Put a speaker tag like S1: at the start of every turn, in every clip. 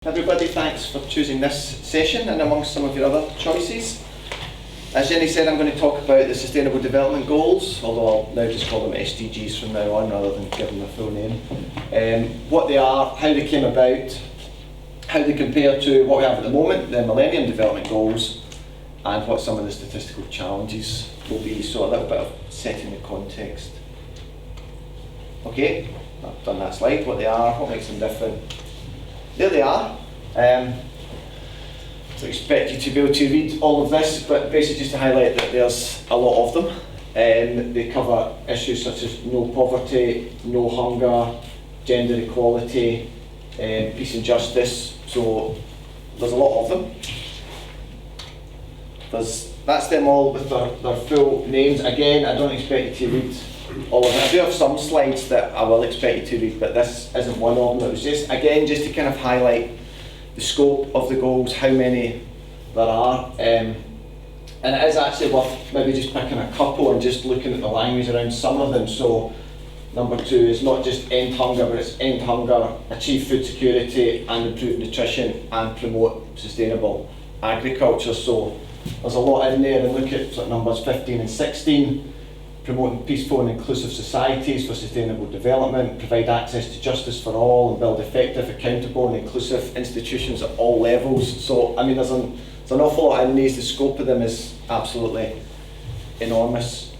S1: Everybody, thanks for choosing this session and amongst some of your other choices. As Jenny said, I'm going to talk about the Sustainable Development Goals, although I'll now just call them SDGs from now on rather than give them their full name. What they are, how they came about, how they compare to what we have at the moment, the Millennium Development Goals, and what some of the statistical challenges will be. So a little bit of setting the context. Okay, I've done that slide, what they are, what makes them different. There they are. I expect you to be able to read all of this, but basically just to highlight that there's a lot of them. They cover issues such as no poverty, no hunger, gender equality, peace and justice. So there's a lot of them. That's them all with their full names. Again, I don't expect you to read all of them. I do have some slides that I will expect you to read, but this isn't one of them. It was just, again, just to kind of highlight the scope of the goals, how many there are. And it is actually worth maybe just picking a couple and just looking at the language around some of them. So number 2 is not just end hunger, but it's end hunger, achieve food security and improve nutrition and promote sustainable agriculture. So there's a lot in there, and look at sort of numbers 15 and 16. Promoting peaceful and inclusive societies for sustainable development, provide access to justice for all, and build effective, accountable and inclusive institutions at all levels. So, I mean, there's an awful lot in these. The scope of them is absolutely enormous.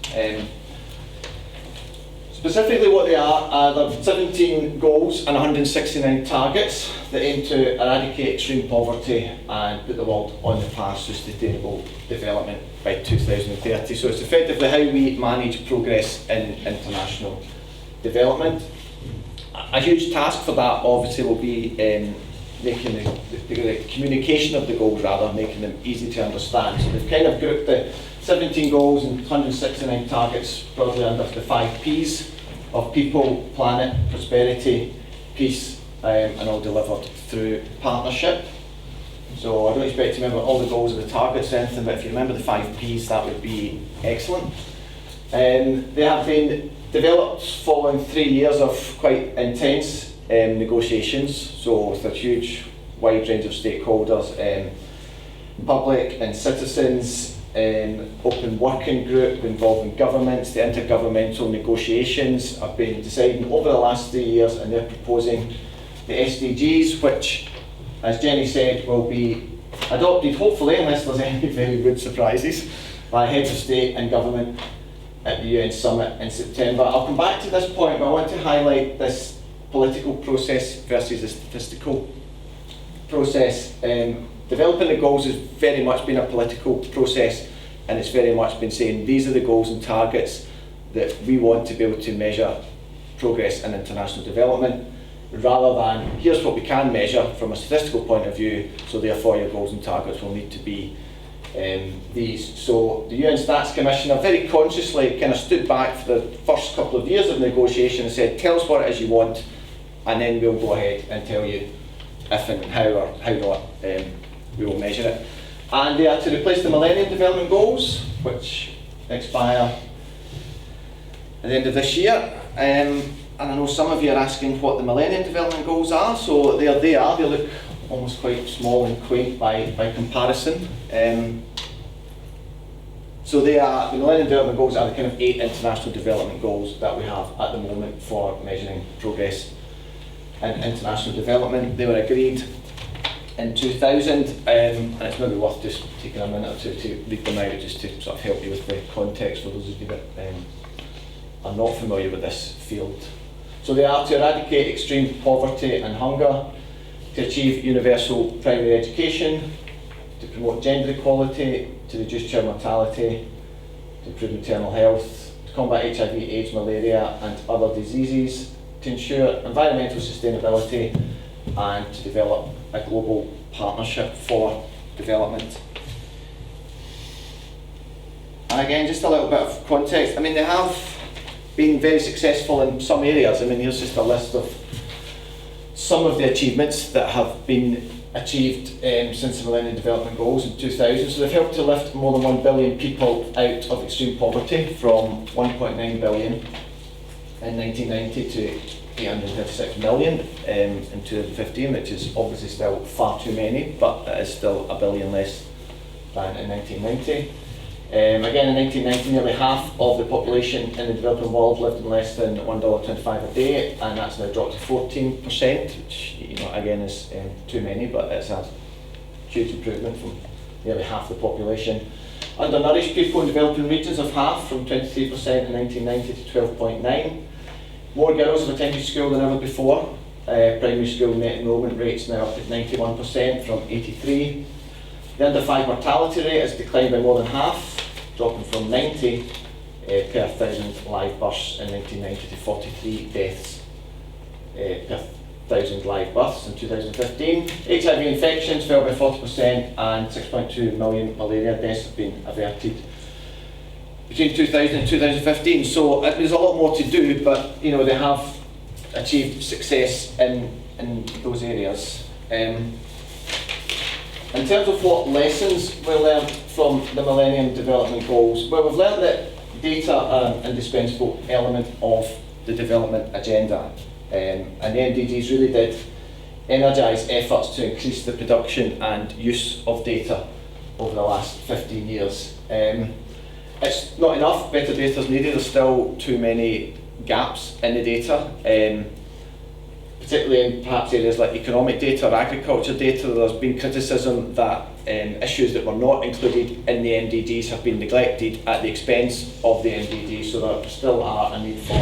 S1: Specifically what they are, there are 17 goals and 169 targets that aim to eradicate extreme poverty and put the world on the path to sustainable development by 2030. So it's effectively how we manage progress in international development. A huge task for that obviously will be making the communication of the goals, making them easy to understand. So they've kind of grouped the 17 goals and 169 targets broadly under the 5 Ps of people, planet, prosperity, peace, and all delivered through partnership. So I don't expect to remember all the goals and the targets or anything, but if you remember the 5 Ps, that would be excellent. They have been developed following 3 years of quite intense negotiations, so with a huge wide range of stakeholders, public and citizens, open working group involving governments. The intergovernmental negotiations have been deciding over the last 3 years, and they're proposing the SDGs, which, as Jenny said, will be adopted, hopefully, unless there's any very good surprises, by heads of state and government at the UN Summit in September. I'll come back to this point, but I want to highlight this political process versus the statistical process. Developing the goals has very much been a political process, and it's very much been saying these are the goals and targets that we want to be able to measure progress in international development, rather than here's what we can measure from a statistical point of view, so therefore your goals and targets will need to be these. So the UN Stats Commissioner very consciously kind of stood back for the first couple of years of negotiation and said, tell us what it is you want, and then we'll go ahead and tell you if and how or how not we will measure it. And they are to replace the Millennium Development Goals, which expire at the end of this year. And I know some of you are asking what the Millennium Development Goals are, so there they are. They look almost quite small and quaint by comparison. So they are, the Millennium Development Goals are the kind of 8 international development goals that we have at the moment for measuring progress in international development. They were agreed in 2000, and it's maybe worth just taking a minute or two to read them out, just to sort of help you with the context for those of you that are not familiar with this field. So they are to eradicate extreme poverty and hunger, to achieve universal primary education, to promote gender equality, to reduce child mortality, to improve maternal health, to combat HIV, AIDS, malaria and other diseases, to ensure environmental sustainability, and to develop a global partnership for development. And again, just a little bit of context. I mean, they have been very successful in some areas. I mean, here's just a list of some of the achievements that have been achieved since the Millennium Development Goals in 2000. So they've helped to lift more than 1 billion people out of extreme poverty, from 1.9 billion in 1990 to 836 million in 2015, which is obviously still far too many, but it is still a billion less than in 1990. Again, in 1990, nearly half of the population in the developing world lived in less than $1.25 a day, and that's now dropped to 14%, which again is too many, but it's a huge improvement from nearly half the population. Undernourished people in developing regions have halved from 23% in 1990 to 12.9%. More girls have attended school than ever before. Primary school net enrolment rates now up at 91% from 83%. The under 5 mortality rate has declined by more than half, dropping from 90 per 1,000 live births in 1990 to 43 deaths per 1,000 live births in 2015. HIV infections fell by 40% and 6.2 million malaria deaths have been averted between 2000 and 2015. So there's a lot more to do, but they have achieved success in those areas. In terms of what lessons we learned from the Millennium Development Goals, well, we've learned that data are an indispensable element of the development agenda. And the MDGs really did energise efforts to increase the production and use of data over the last 15 years. It's not enough, better data is needed, there's still too many gaps in the data. Particularly in perhaps areas like economic data or agriculture data, there's been criticism that issues that were not included in the MDGs have been neglected at the expense of the MDGs, so there still are a need for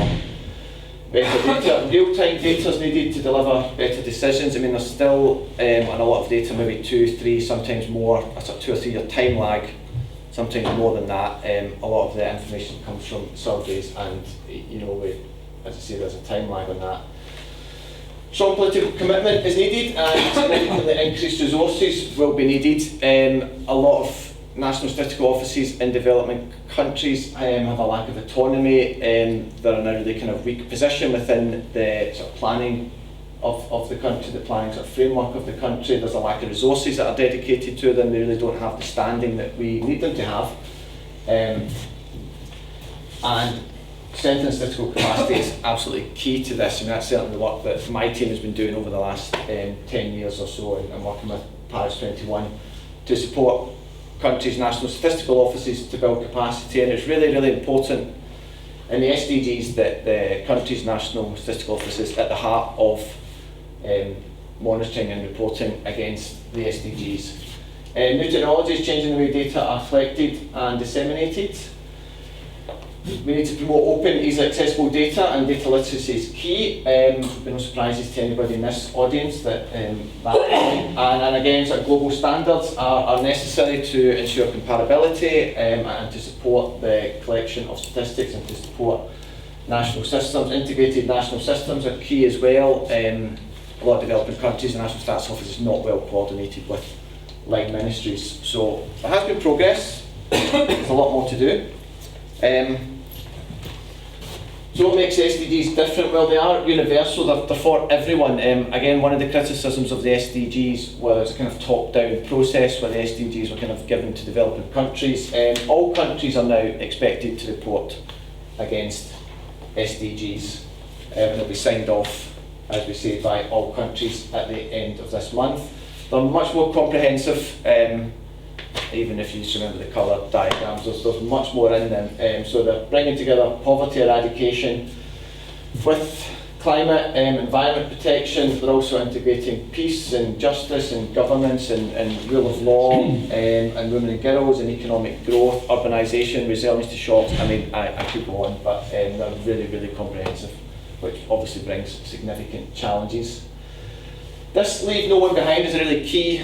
S1: better data. Real-time data is needed to deliver better decisions. I mean, there's still on a lot of data, maybe 2, 3, sometimes more, a sort of 2 or 3 year time lag, sometimes more than that. A lot of the information comes from surveys, and as I say, there's a time lag on that. Strong political commitment is needed, and significantly increased resources will be needed. A lot of national statistical offices in developing countries have a lack of autonomy. They're in a really kind of weak position within the sort of planning of the country, the planning sort of framework of the country. There's a lack of resources that are dedicated to them. They really don't have the standing that we need them to have. And strengthening statistical capacity is absolutely key to this. I mean, that's certainly the work that my team has been doing over the last 10 years or so, and working with Paris 21 to support countries' national statistical offices to build capacity. And it's really, really important in the SDGs that the countries' national statistical offices at the heart of monitoring and reporting against the SDGs. New technologies changing the way data are collected and disseminated. We need to promote open, easily accessible data, and data literacy is key. No surprises to anybody in this audience that and again, sort of global standards are necessary to ensure comparability and to support the collection of statistics and to support national systems. Integrated national systems are key as well. A lot of developing countries, the National Stats Office is not well coordinated with line ministries. So there has been progress. There's a lot more to do. So what makes SDGs different? Well, they are universal, they're for everyone. Again, one of the criticisms of the SDGs was a kind of top-down process where the SDGs were kind of given to developing countries. All countries are now expected to report against SDGs. They'll be signed off, as we say, by all countries at the end of this month. They're much more comprehensive. Even if you just remember the colour diagrams, there's much more in them. So they're bringing together poverty eradication with climate, environment protection. They're also integrating peace and justice and governance and rule of law and women and girls and economic growth, urbanisation, resilience to shocks. I mean, I could go on, but they're really, really comprehensive, which obviously brings significant challenges. This leave no one behind is a really key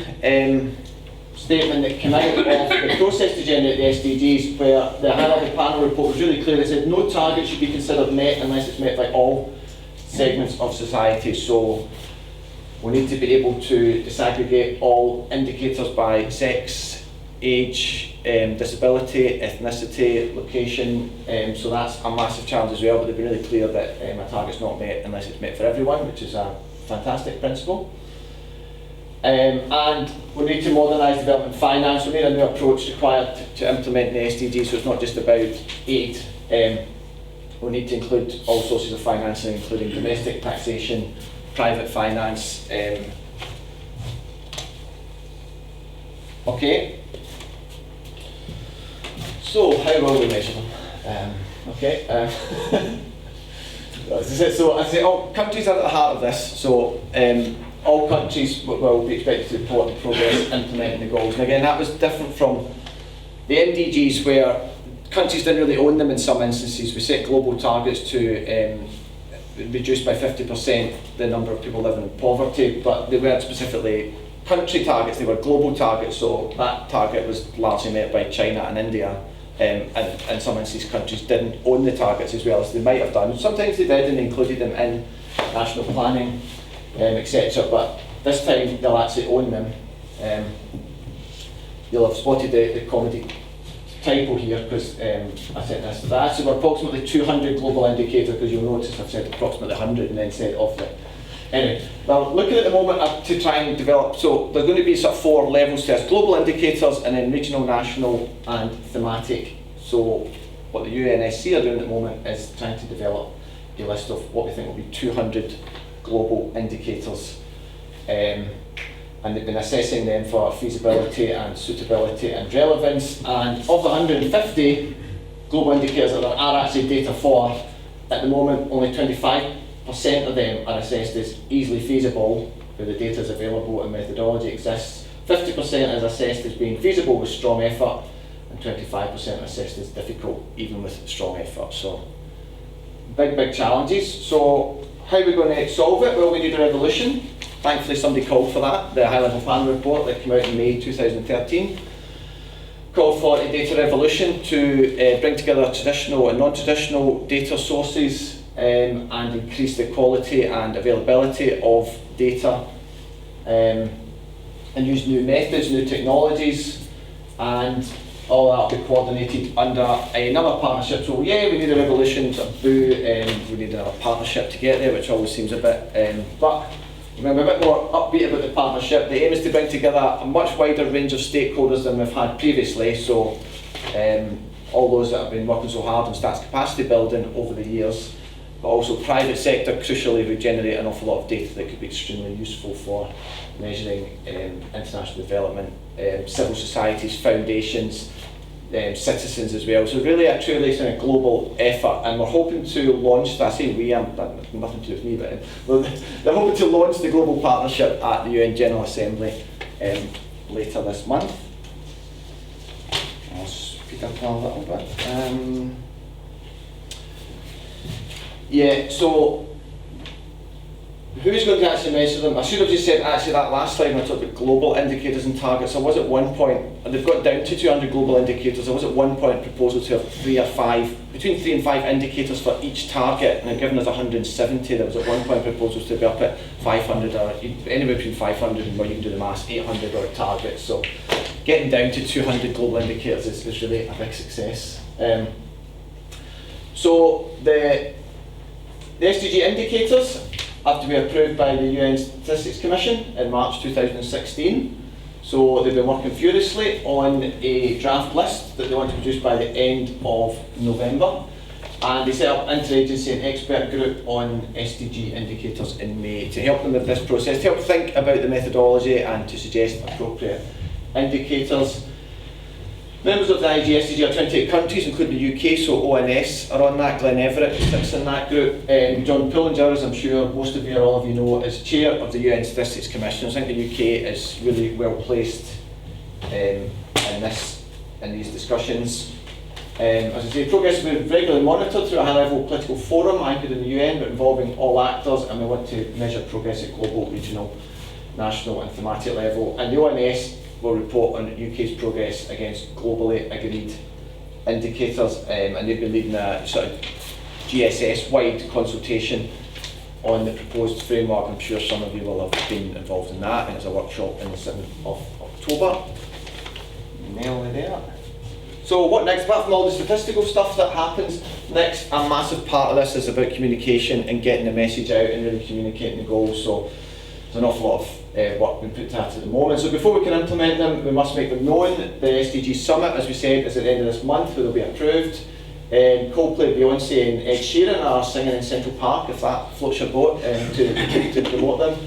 S1: statement that came out of the process to generate the SDGs, where the high-level panel report was really clear. It said no target should be considered met unless it's met by all segments of society. So we need to be able to disaggregate all indicators by sex, age, disability, ethnicity, location. So that's a massive challenge as well, but they've been really clear that a target's not met unless it's met for everyone, which is a fantastic principle. And we need to modernise development finance. We need a new approach required to implement the SDGs, so it's not just about aid. We need to include all sources of financing, including domestic taxation, private finance. Okay. So how will we measure them? So I say all countries are at the heart of this. So all countries will be expected to report the progress implementing the goals. And again, that was different from the MDGs, where countries didn't really own them in some instances. We set global targets to reduce by 50% the number of people living in poverty, but they weren't specifically country targets, they were global targets, so that target was largely met by China and India, and in some instances countries didn't own the targets as well as they might have done. Sometimes they did and they included them in national planning, etc., but this time they'll actually own them. You'll have spotted the comedy typo here because I said this. There actually were approximately 200 global indicators, because you'll notice I've said approximately 100 and then said of the. Anyway, well, looking at the moment to try and develop, so there's going to be sort of 4 levels to this: global indicators, and then regional, national, and thematic. So what the UNSC are doing at the moment is trying to develop a list of what we think will be 200 global indicators. And they've been assessing them for feasibility and suitability and relevance. And of the 150 global indicators that there are actually data for, at the moment only 25% of them are assessed as easily feasible, where the data is available and methodology exists. 50% is assessed as being feasible with strong effort, and 25% assessed as difficult even with strong effort. So big challenges. So how are we going to solve it? Well, we need a revolution. Thankfully somebody called for that. The high-level plan report that came out in May 2013 called for a data revolution to bring together traditional and non-traditional data sources and increase the quality and availability of data, and use new methods, new technologies, and all that will be coordinated under another partnership. So yeah, we need a revolution, sort of boo, we need another partnership to get there, which always seems a bit, but I'm a bit more upbeat about the partnership. The aim is to bring together a much wider range of stakeholders than we've had previously. So all those that have been working so hard on stats capacity building over the years, but also private sector, crucially, who generate an awful lot of data that could be extremely useful for measuring international development, civil societies, foundations, citizens as well. So really a truly kind of global effort, and we're hoping to launch, I say we, nothing to do with me, but they're hoping to launch the global partnership at the UN General Assembly later this month. I'll speed up a little bit. Yeah, so who's going to actually measure them? I should have just said actually that last time when I talked about global indicators and targets, I was at one point, and they've got down to 200 global indicators, I was at one point proposal to have between 3 and 5 indicators for each target, and given us 170, there was at one point proposals to be up at 500 or anywhere between 500 and, well, you can do the maths, 800 or targets. So getting down to 200 global indicators is really a big success. So the SDG indicators have to be approved by the UN Statistics Commission in March 2016. So they've been working furiously on a draft list that they want to produce by the end of November. And they set up an interagency and expert group on SDG indicators in May to help them with this process, to help think about the methodology and to suggest appropriate indicators. Members of the IGSDG are 28 countries, including the UK, so ONS are on that. Glenn Everett sits in that group. John Pullinger, as I'm sure most of you or all of you know, is chair of the UN Statistics Commission. I think the UK is really well placed in these discussions. As I say, progress will be regularly monitored through a high-level political forum anchored in the UN, but involving all actors, and we want to measure progress at global, regional, national and thematic level. And the ONS will report on UK's progress against globally agreed indicators, and they've been leading a sort of GSS-wide consultation on the proposed framework. I'm sure some of you will have been involved in that, and it's a workshop on the 7th of October. Nearly there. So what next? Apart from all the statistical stuff that happens next, a massive part of this is about communication and getting the message out and really communicating the goals. So there's an awful lot of work being put to that at the moment. So before we can implement them, we must make them known. The SDG Summit, as we said, is at the end of this month, where they'll be approved. Coldplay, Beyonce and Ed Sheeran are singing in Central Park, if that floats your boat, to promote them.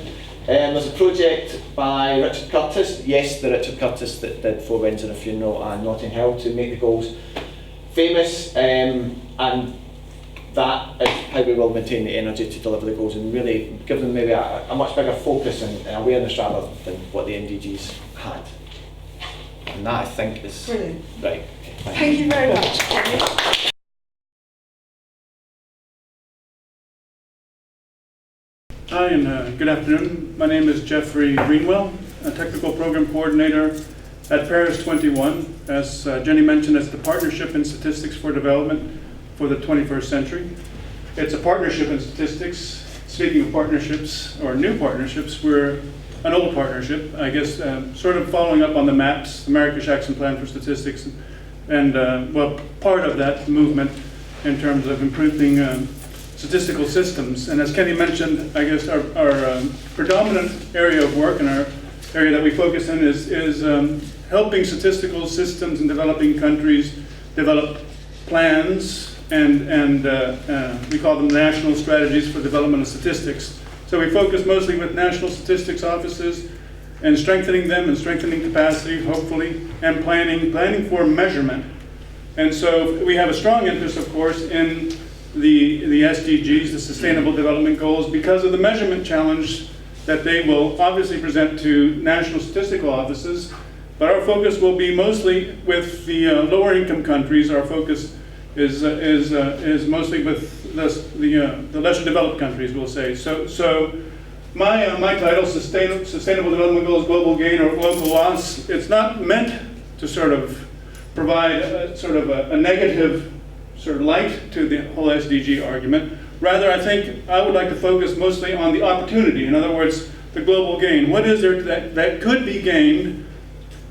S1: There's a project by Richard Curtis, yes, the Richard Curtis that did Four Winds and a Funeral and Notting Hill, to make the goals famous, and that is how we will maintain the energy to deliver the goals and really give them maybe a much bigger focus and awareness rather than what the MDGs had. And that, I think, is
S2: brilliant.
S1: Right. Okay,
S2: thank you very much.
S3: Hi, and good afternoon. My name is Geoffrey Greenwell, a technical program coordinator at Paris 21. As Jenny mentioned, it's the Partnership in Statistics for Development for the 21st Century. It's a partnership in statistics. Speaking of partnerships, or new partnerships, we're an old partnership, I guess, sort of following up on the MAPS, the Marrakesh Action Plan for Statistics, and well, part of that movement in terms of improving statistical systems. And as Kenny mentioned, I guess our predominant area of work and our area that we focus in is helping statistical systems in developing countries develop plans and we call them national strategies for development of statistics. So we focus mostly with national statistics offices and strengthening them and strengthening capacity, hopefully, and planning for measurement. And so we have a strong interest, of course, in the SDGs, the Sustainable Development Goals, because of the measurement challenge that they will obviously present to national statistical offices. But our focus will be mostly with the lower income countries. Our focus is mostly with the lesser developed countries, we'll say. So my title, Sustainable Development Goals, Global Gain or Local Loss, it's not meant to sort of provide a negative sort of light to the whole SDG argument. Rather, I think I would like to focus mostly on the opportunity. In other words, the global gain. What is there that could be gained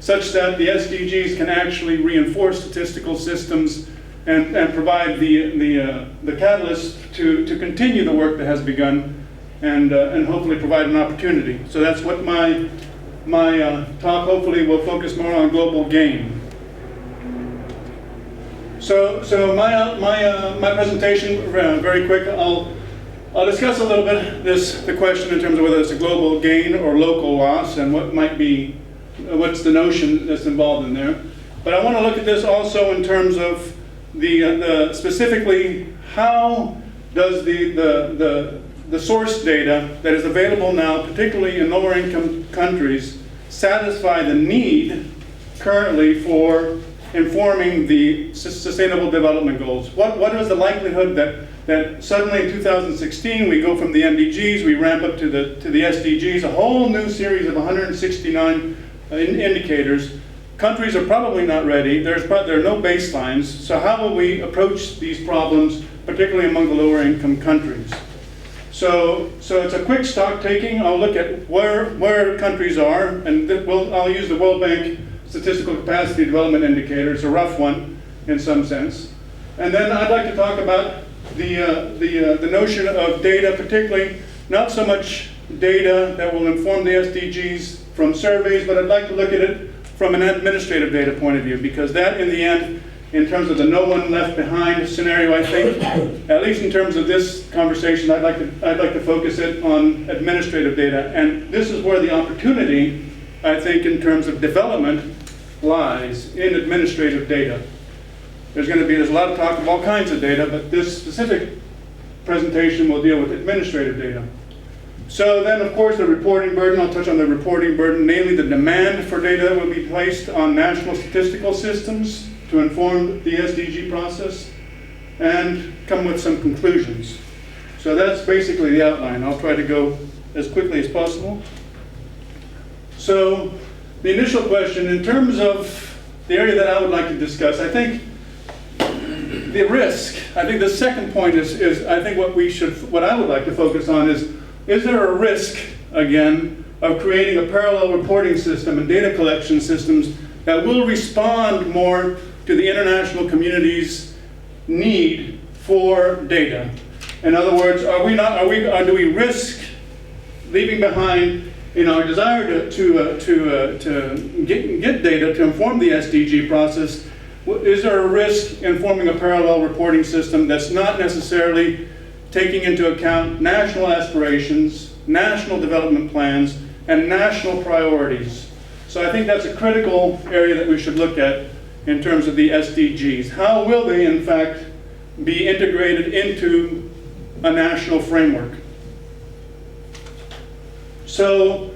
S3: such that the SDGs can actually reinforce statistical systems and provide the catalyst to continue the work that has begun and hopefully provide an opportunity. So that's what my talk hopefully will focus more on global gain. So my presentation, very quick, I'll discuss a little bit the question in terms of whether it's a global gain or local loss and what's the notion that's involved in there. But I want to look at this also in terms of the specifically how does the source data that is available now, particularly in lower income countries, satisfy the need currently for informing the Sustainable Development Goals. What is the likelihood that suddenly in 2016 we go from the MDGs, we ramp up to the SDGs, a whole new series of 169 indicators. Countries are probably not ready. There are no baselines. So how will we approach these problems, particularly among the lower income countries? So it's a quick stock taking. I'll look at where countries are, and I'll use the World Bank Statistical Capacity Development Indicator. It's a rough one in some sense. And then I'd like to talk about the notion of data, particularly not so much data that will inform the SDGs from surveys, but I'd like to look at it from an administrative data point of view, because that in the end, in terms of the no one left behind scenario, I think, at least in terms of this conversation, I'd like to focus it on administrative data. And this is where the opportunity, I think, in terms of development lies in administrative data. There's a lot of talk of all kinds of data, but this specific presentation will deal with administrative data. So then, of course, the reporting burden, I'll touch on the reporting burden, namely the demand for data will be placed on national statistical systems to inform the SDG process and come with some conclusions. So that's basically the outline. I'll try to go as quickly as possible. So the initial question, in terms of the area that I would like to discuss, I think the risk, I think the second point is I think what I would like to focus on is there a risk, again, of creating a parallel reporting system and data collection systems that will respond more to the international community's need for data? In other words, do we risk leaving behind in our desire to get data to inform the SDG process, is there a risk in forming a parallel reporting system that's not necessarily taking into account national aspirations, national development plans, and national priorities? So I think that's a critical area that we should look at in terms of the SDGs. How will they, in fact, be integrated into a national framework? So,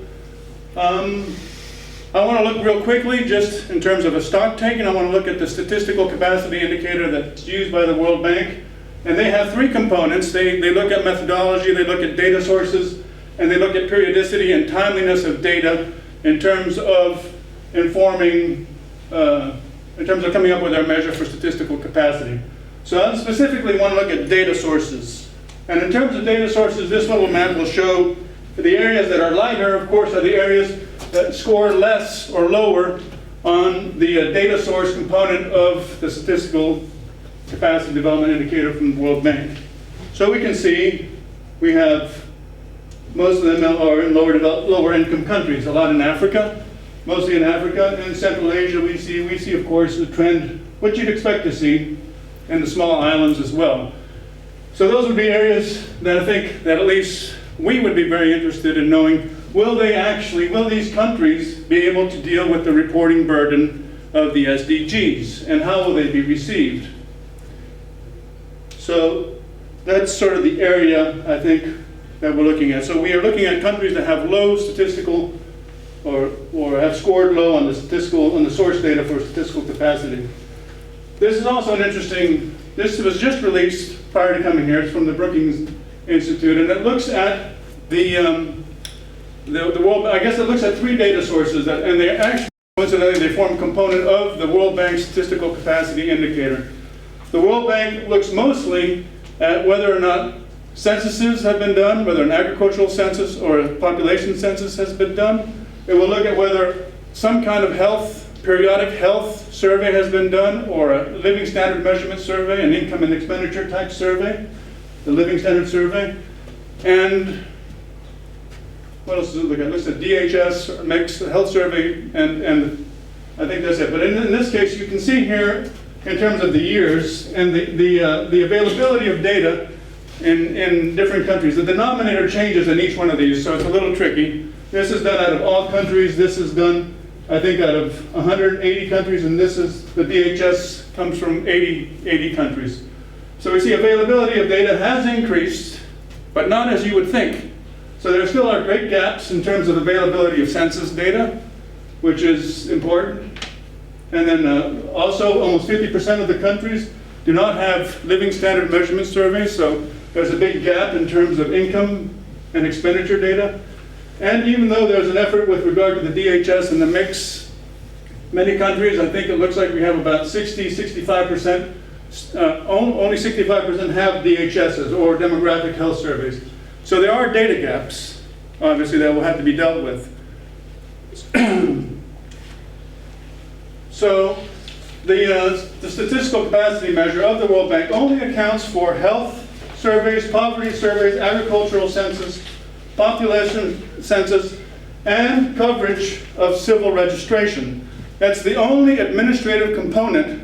S3: I want to look real quickly, just in terms of a stock take, and I want to look at the statistical capacity indicator that's used by the World Bank. And they have three components. They look at methodology, they look at data sources, and they look at periodicity and timeliness of data in terms of informing, in terms of coming up with our measure for statistical capacity. So I specifically want to look at data sources. And in terms of data sources, this little map will show the areas that are lighter, of course, are the areas that score less or lower on the data source component of the statistical capacity development indicator from the World Bank. So we can see we have most of them are in lower income countries, a lot in Africa, mostly in Africa, and in Central Asia we see of course the trend, what you'd expect to see in the small islands as well. So those would be areas that I think that at least we would be very interested in knowing, will these countries be able to deal with the reporting burden of the SDGs, and how will they be received? So that's sort of the area, I think, that we're looking at. So we are looking at countries that have low statistical, or have scored low on the source data for statistical capacity. This is also an interesting, this was just released prior to coming here. It's from the Brookings Institute, and it looks at the World, I guess it looks at three data sources, and they actually, coincidentally, they form a component of the World Bank Statistical Capacity Indicator. The World Bank looks mostly at whether or not censuses have been done, whether an agricultural census or a population census has been done. It will look at whether some kind of periodic health survey has been done, or a living standard measurement survey, an income and expenditure type survey, the living standard survey. And what else does it look at? It looks at DHS, mixed health survey, and I think that's it. But in this case, you can see here, in terms of the years and the availability of data in different countries. The denominator changes in each one of these, so it's a little tricky. This is done out of all countries. This is done, I think, out of 180 countries, and this is, the DHS comes from 80 countries. So we see availability of data has increased, but not as you would think. So there still are great gaps in terms of availability of census data, which is important. And then also almost 50% of the countries do not have living standard measurement surveys, so there's a big gap in terms of income and expenditure data. And even though there's an effort with regard to the DHS and the mix, many countries, I think it looks like we have about 65%, only 65% have DHSs, or demographic health surveys. So there are data gaps, obviously, that will have to be dealt with. So the statistical capacity measure of the World Bank only accounts for health surveys, poverty surveys, agricultural census, population census, and coverage of civil registration. That's the only administrative component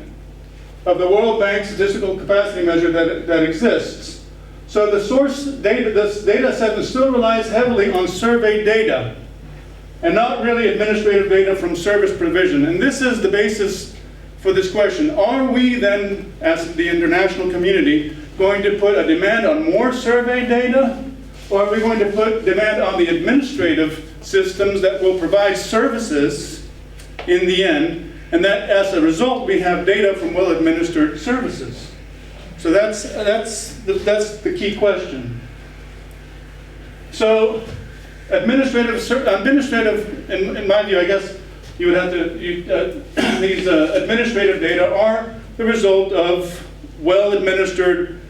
S3: of the World Bank statistical capacity measure that exists. So the source data, this data set still relies heavily on survey data, and not really administrative data from service provision. And this is the basis for this question. Are we then, as the international community, going to put a demand on more survey data? Or are we going to put demand on the administrative systems that will provide services in the end, and that as a result we have data from well-administered services? So that's the key question. So administrative, in my view, I guess you would have to, these administrative data are the result of well-administered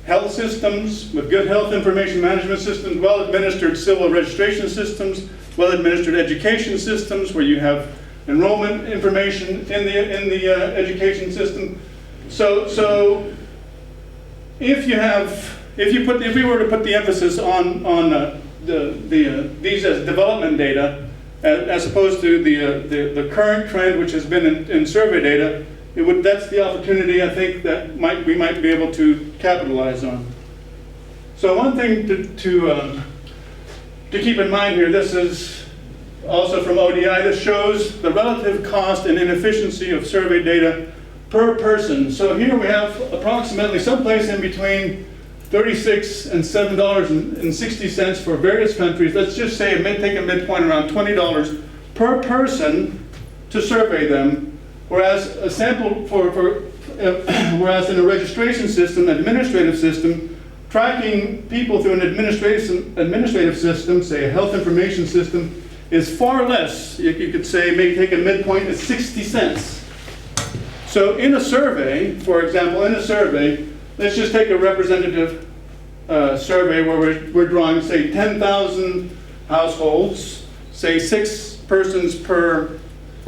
S3: health systems with good health information management systems, well-administered civil registration systems, well-administered education systems where you have enrollment information in the education system. So if we were to put the emphasis on these as development data, as opposed to the current trend, which has been in survey data, that's the opportunity I think that we might be able to capitalize on. So one thing to keep in mind here, this is also from ODI, this shows the relative cost and inefficiency of survey data per person. So here we have approximately someplace in between $36 and $7.60 for various countries. Let's just say, take a midpoint around $20 per person to survey them, whereas a sample whereas in a registration system, administrative system, tracking people through an administrative system, say a health information system, is far less. You could say, maybe take a midpoint at 60 cents. So in a survey, for example, let's just take a representative survey where we're drawing, say, 10,000 households, say 6 persons per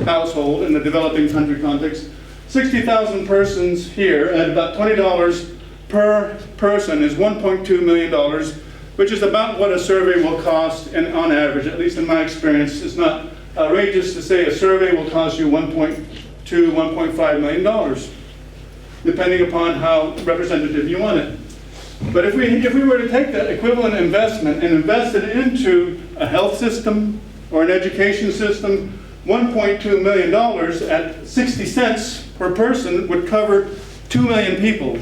S3: household in the developing country context. 60,000 persons here at about $20 per person is $1.2 million, which is about what a survey will cost, and on average, at least in my experience. It's not outrageous to say a survey will cost you $1.2, $1.5 million, depending upon how representative you want it. But if we were to take that equivalent investment and invest it into a health system or an education system, $1.2 million at 60 cents per person would cover 2 million people.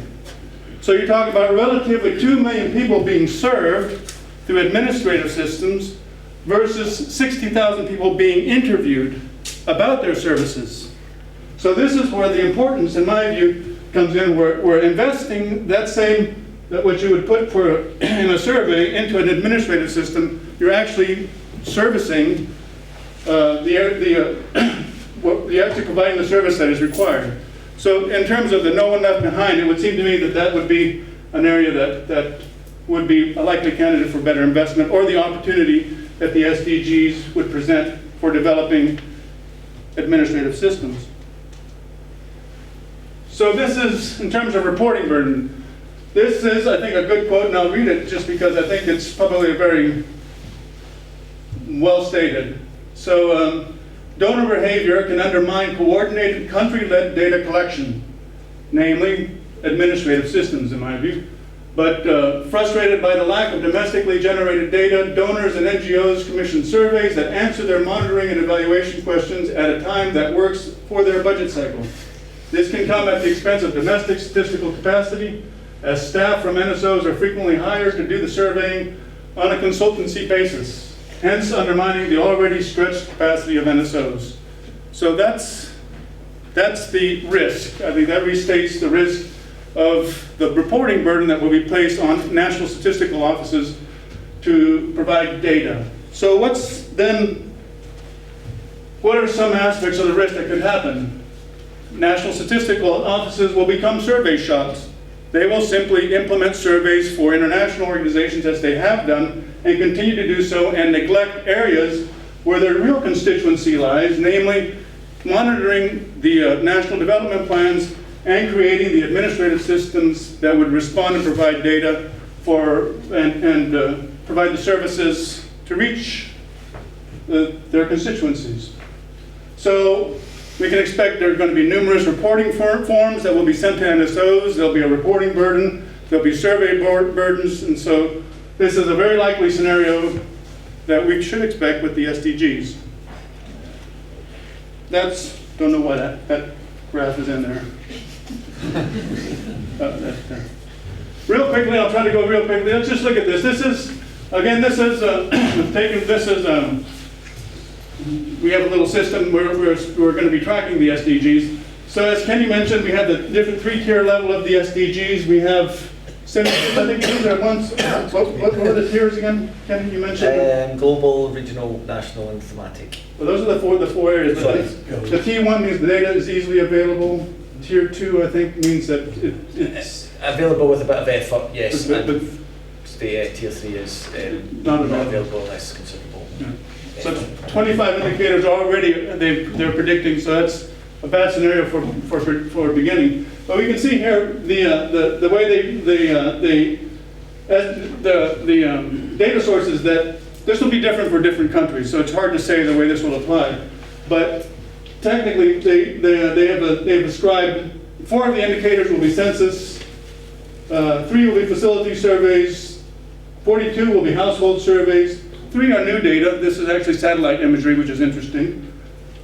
S3: So you're talking about relatively 2 million people being served through administrative systems versus 60,000 people being interviewed about their services. So this is where the importance, in my view, comes in. We're investing that what you would put in a survey into an administrative system. You're actually servicing you're actually providing the service that is required. So in terms of the no one left behind, it would seem to me that would be an area that would be a likely candidate for better investment, or the opportunity that the SDGs would present for developing administrative systems. So this is, in terms of reporting burden, this is, I think, a good quote, and I'll read it just because I think it's probably very well stated. So, donor behavior can undermine coordinated country-led data collection, namely administrative systems, in my view. But frustrated by the lack of domestically generated data, donors and NGOs commission surveys that answer their monitoring and evaluation questions at a time that works for their budget cycle. This can come at the expense of domestic statistical capacity, as staff from NSOs are frequently hired to do the surveying on a consultancy basis, hence undermining the already stretched capacity of NSOs. So that's the risk. I think that restates the risk of the reporting burden that will be placed on national statistical offices to provide data. So what are some aspects of the risk that could happen? National statistical offices will become survey shops. They will simply implement surveys for international organizations, as they have done, and continue to do so, and neglect areas where their real constituency lies, namely monitoring the national development plans and creating the administrative systems that would respond and provide data for and provide the services to reach their constituencies. So we can expect there are going to be numerous reporting forms that will be sent to NSOs. There'll be a reporting burden. There'll be survey burdens. And so this is a very likely scenario that we should expect with the SDGs. Don't know why that graph is in there. Real quickly, I'll try to go real quickly. Let's just look at this. We have a little system where we're going to be tracking the SDGs. So as Kenny mentioned, we have the different 3-tier level of the SDGs. We have 7, I think these are ones. What were the tiers again, Kenny, you mentioned?
S2: Global, regional, national, and thematic.
S3: Well, those are the four areas. The T1 means the data is easily available. Tier 2, I think, means that it's
S2: available with a bit of effort, yes.
S3: But
S2: the tier 3 is not available unless considerable.
S3: Yeah. So 25 indicators already they're predicting, so that's a bad scenario for beginning. But we can see here the way the data sources, that this will be different for different countries, so it's hard to say the way this will apply. But technically, they have ascribed 4 of the indicators will be census, 3 will be facility surveys, 42 will be household surveys, 3 are new data. This is actually satellite imagery, which is interesting.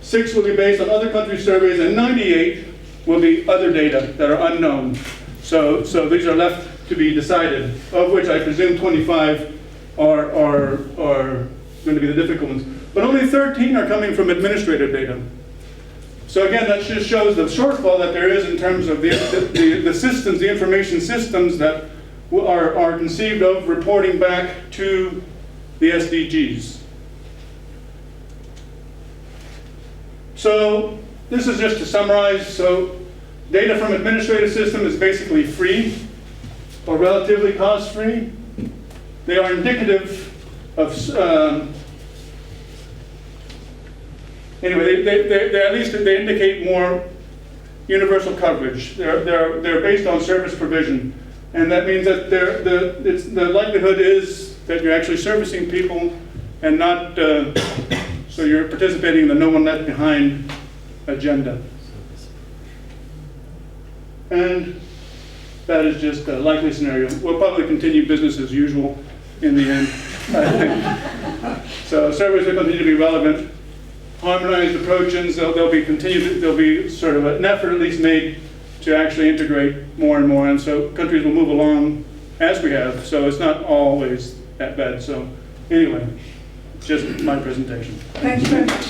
S3: 6 will be based on other country surveys, and 98 will be other data that are unknown. So these are left to be decided, of which I presume 25 are going to be the difficult ones. But only 13 are coming from administrative data. So again, that just shows the shortfall that there is in terms of the systems, the information systems that are conceived of reporting back to the SDGs. So this is just to summarize. So data from administrative system is basically free or relatively cost-free. They are indicative of anyway, they at least they indicate more universal coverage. They're based on service provision, and that means that the likelihood is that you're actually servicing people and not so you're participating in the no one left behind agenda. And that is just a likely scenario. We'll probably continue business as usual in the end, I think. So surveys will continue to be relevant. Harmonized approaches, there'll be sort of an effort at least made to actually integrate more and more, and so countries will move along as we have, so it's not always that bad. So anyway, just my presentation.
S4: Thank you very much.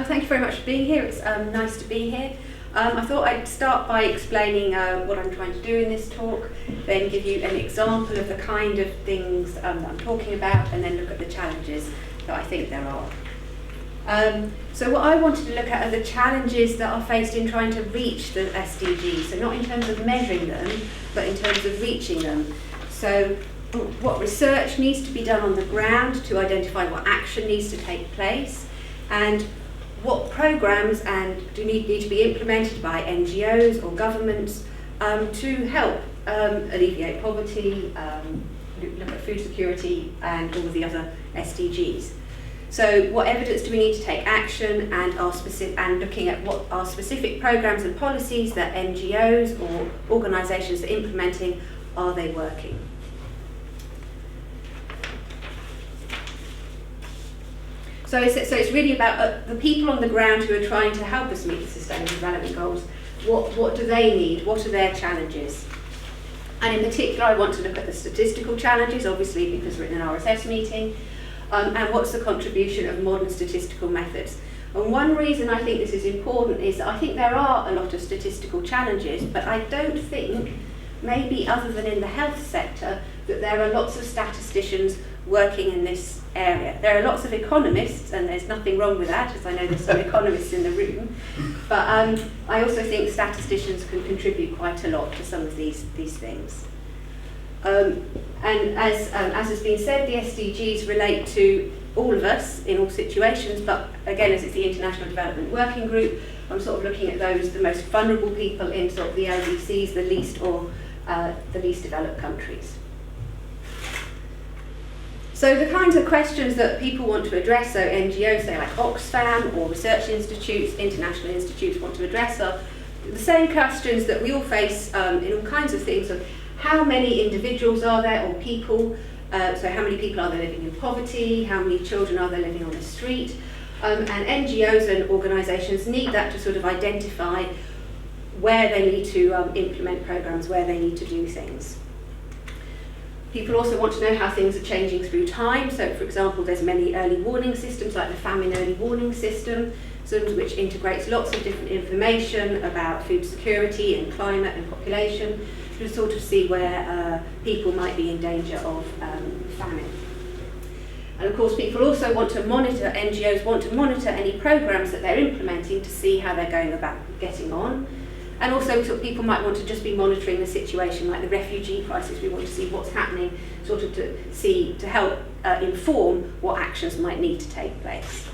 S4: Thank you very much for being here. It's nice to be here. I thought I'd start by explaining what I'm trying to do in this talk, then give you an example of the kind of things that I'm talking about, and then look at the challenges that I think there are. So what I wanted to look at are the challenges that are faced in trying to reach the SDGs, so not in terms of measuring them, but in terms of reaching them. So what research needs to be done on the ground to identify what action needs to take place, and what programs need to be implemented by NGOs or governments to help alleviate poverty, look at food security and all of the other SDGs. So what evidence do we need to take action, and looking at what are specific programs and policies that NGOs or organisations are implementing, are they working? So it's really about the people on the ground who are trying to help us meet the Sustainable Development Goals. What do they need? What are their challenges? And in particular, I want to look at the statistical challenges, obviously because we're in an RSS meeting, and what's the contribution of modern statistical methods. And one reason I think this is important is that I think there are a lot of statistical challenges, but I don't think, maybe other than in the health sector, that there are lots of statisticians working in this area. There are lots of economists, and there's nothing wrong with that, as I know there's some economists in the room, but I also think statisticians can contribute quite a lot to some of these things. And as has been said, the SDGs relate to all of us in all situations, but again, as it's the International Development Working Group, I'm sort of looking at those, the most vulnerable people in sort of the LDCs, the least developed countries. So the kinds of questions that people want to address, so NGOs, say like Oxfam, or research institutes, international institutes want to address, are the same questions that we all face in all kinds of things of how many individuals are there, or people, so how many people are there living in poverty, how many children are there living on the street, and NGOs and organisations need that to sort of identify where they need to implement programmes, where they need to do things. People also want to know how things are changing through time. So, for example, there's many early warning systems, like the famine early warning system, which integrates lots of different information about food security and climate and population to sort of see where people might be in danger of famine. And of course, people also want to monitor, NGOs want to monitor any programs that they're implementing to see how they're going about getting on. And also people might want to just be monitoring the situation, like the refugee crisis. We want to see what's happening, sort of to help inform what actions might need to take place.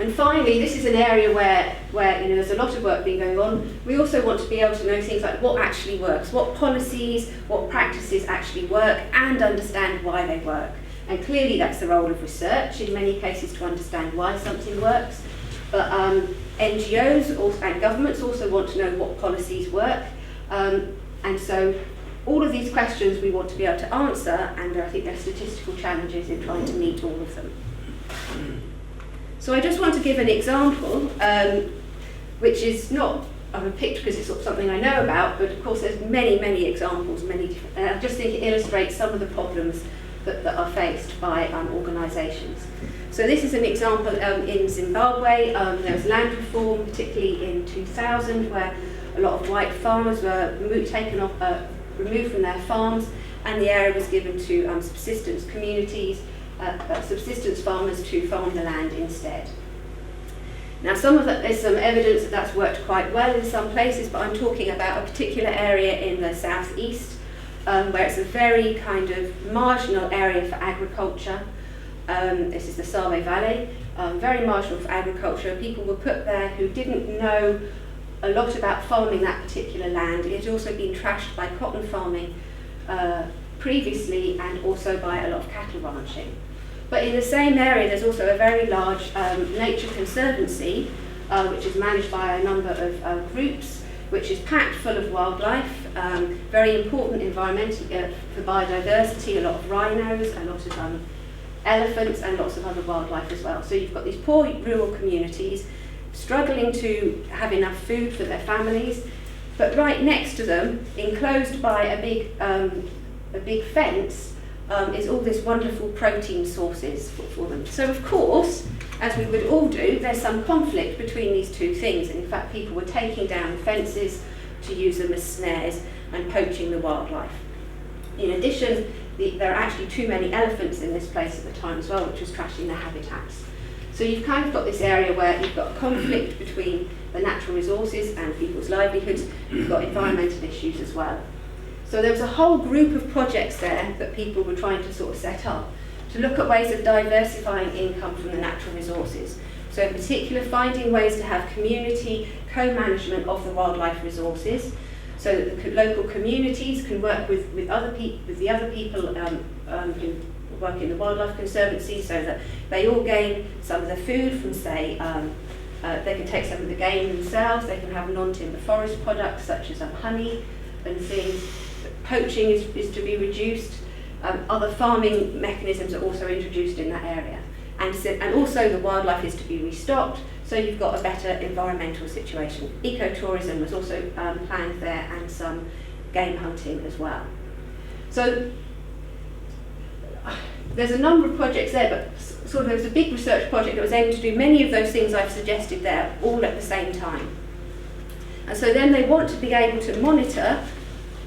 S4: And finally, this is an area where there's a lot of work being going on. We also want to be able to know things like what actually works, what policies, what practices actually work, and understand why they work. And clearly that's the role of research, in many cases to understand why something works. But NGOs and governments also want to know what policies work. And so all of these questions we want to be able to answer, and I think there are statistical challenges in trying to meet all of them. So I just want to give an example, which is not of a picture because it's sort of something I know about, but of course there's many, many examples, and I just think it illustrates some of the problems that are faced by organisations. So this is an example in Zimbabwe. There was land reform, particularly in 2000, where a lot of white farmers were removed from their farms, and the area was given to subsistence communities, subsistence farmers to farm the land instead. Now there's some evidence that that's worked quite well in some places, but I'm talking about a particular area in the southeast, where it's a very kind of marginal area for agriculture. This is the Save Valley, very marginal for agriculture. People were put there who didn't know a lot about farming that particular land. It had also been trashed by cotton farming previously, and also by a lot of cattle ranching. But in the same area there's also a very large nature conservancy, which is managed by a number of groups, which is packed full of wildlife, very important environmentally for biodiversity, a lot of rhinos, a lot of elephants, and lots of other wildlife as well. So you've got these poor rural communities struggling to have enough food for their families, but right next to them, enclosed by a big fence, is all this wonderful protein sources for them. So of course, as we would all do, there's some conflict between these two things, and in fact people were taking down fences to use them as snares and poaching the wildlife. In addition, there are actually too many elephants in this place at the time as well, which was trashing their habitats. So you've kind of got this area where you've got a conflict between the natural resources and people's livelihoods. You've got environmental issues as well. So there was a whole group of projects there that people were trying to sort of set up to look at ways of diversifying income from the natural resources. So in particular, finding ways to have community co-management of the wildlife resources, so that the local communities can work with the other people who work in the Wildlife Conservancy, so that they all gain some of the food from, say, they can take some of the game themselves, they can have non-timber forest products such as honey and things. Poaching is to be reduced. Other farming mechanisms are also introduced in that area. And also the wildlife is to be restocked, so you've got a better environmental situation. Ecotourism was also planned there, and some game hunting as well. So there's a number of projects there, but sort of there was a big research project that was able to do many of those things I've suggested there, all at the same time. And so then they want to be able to monitor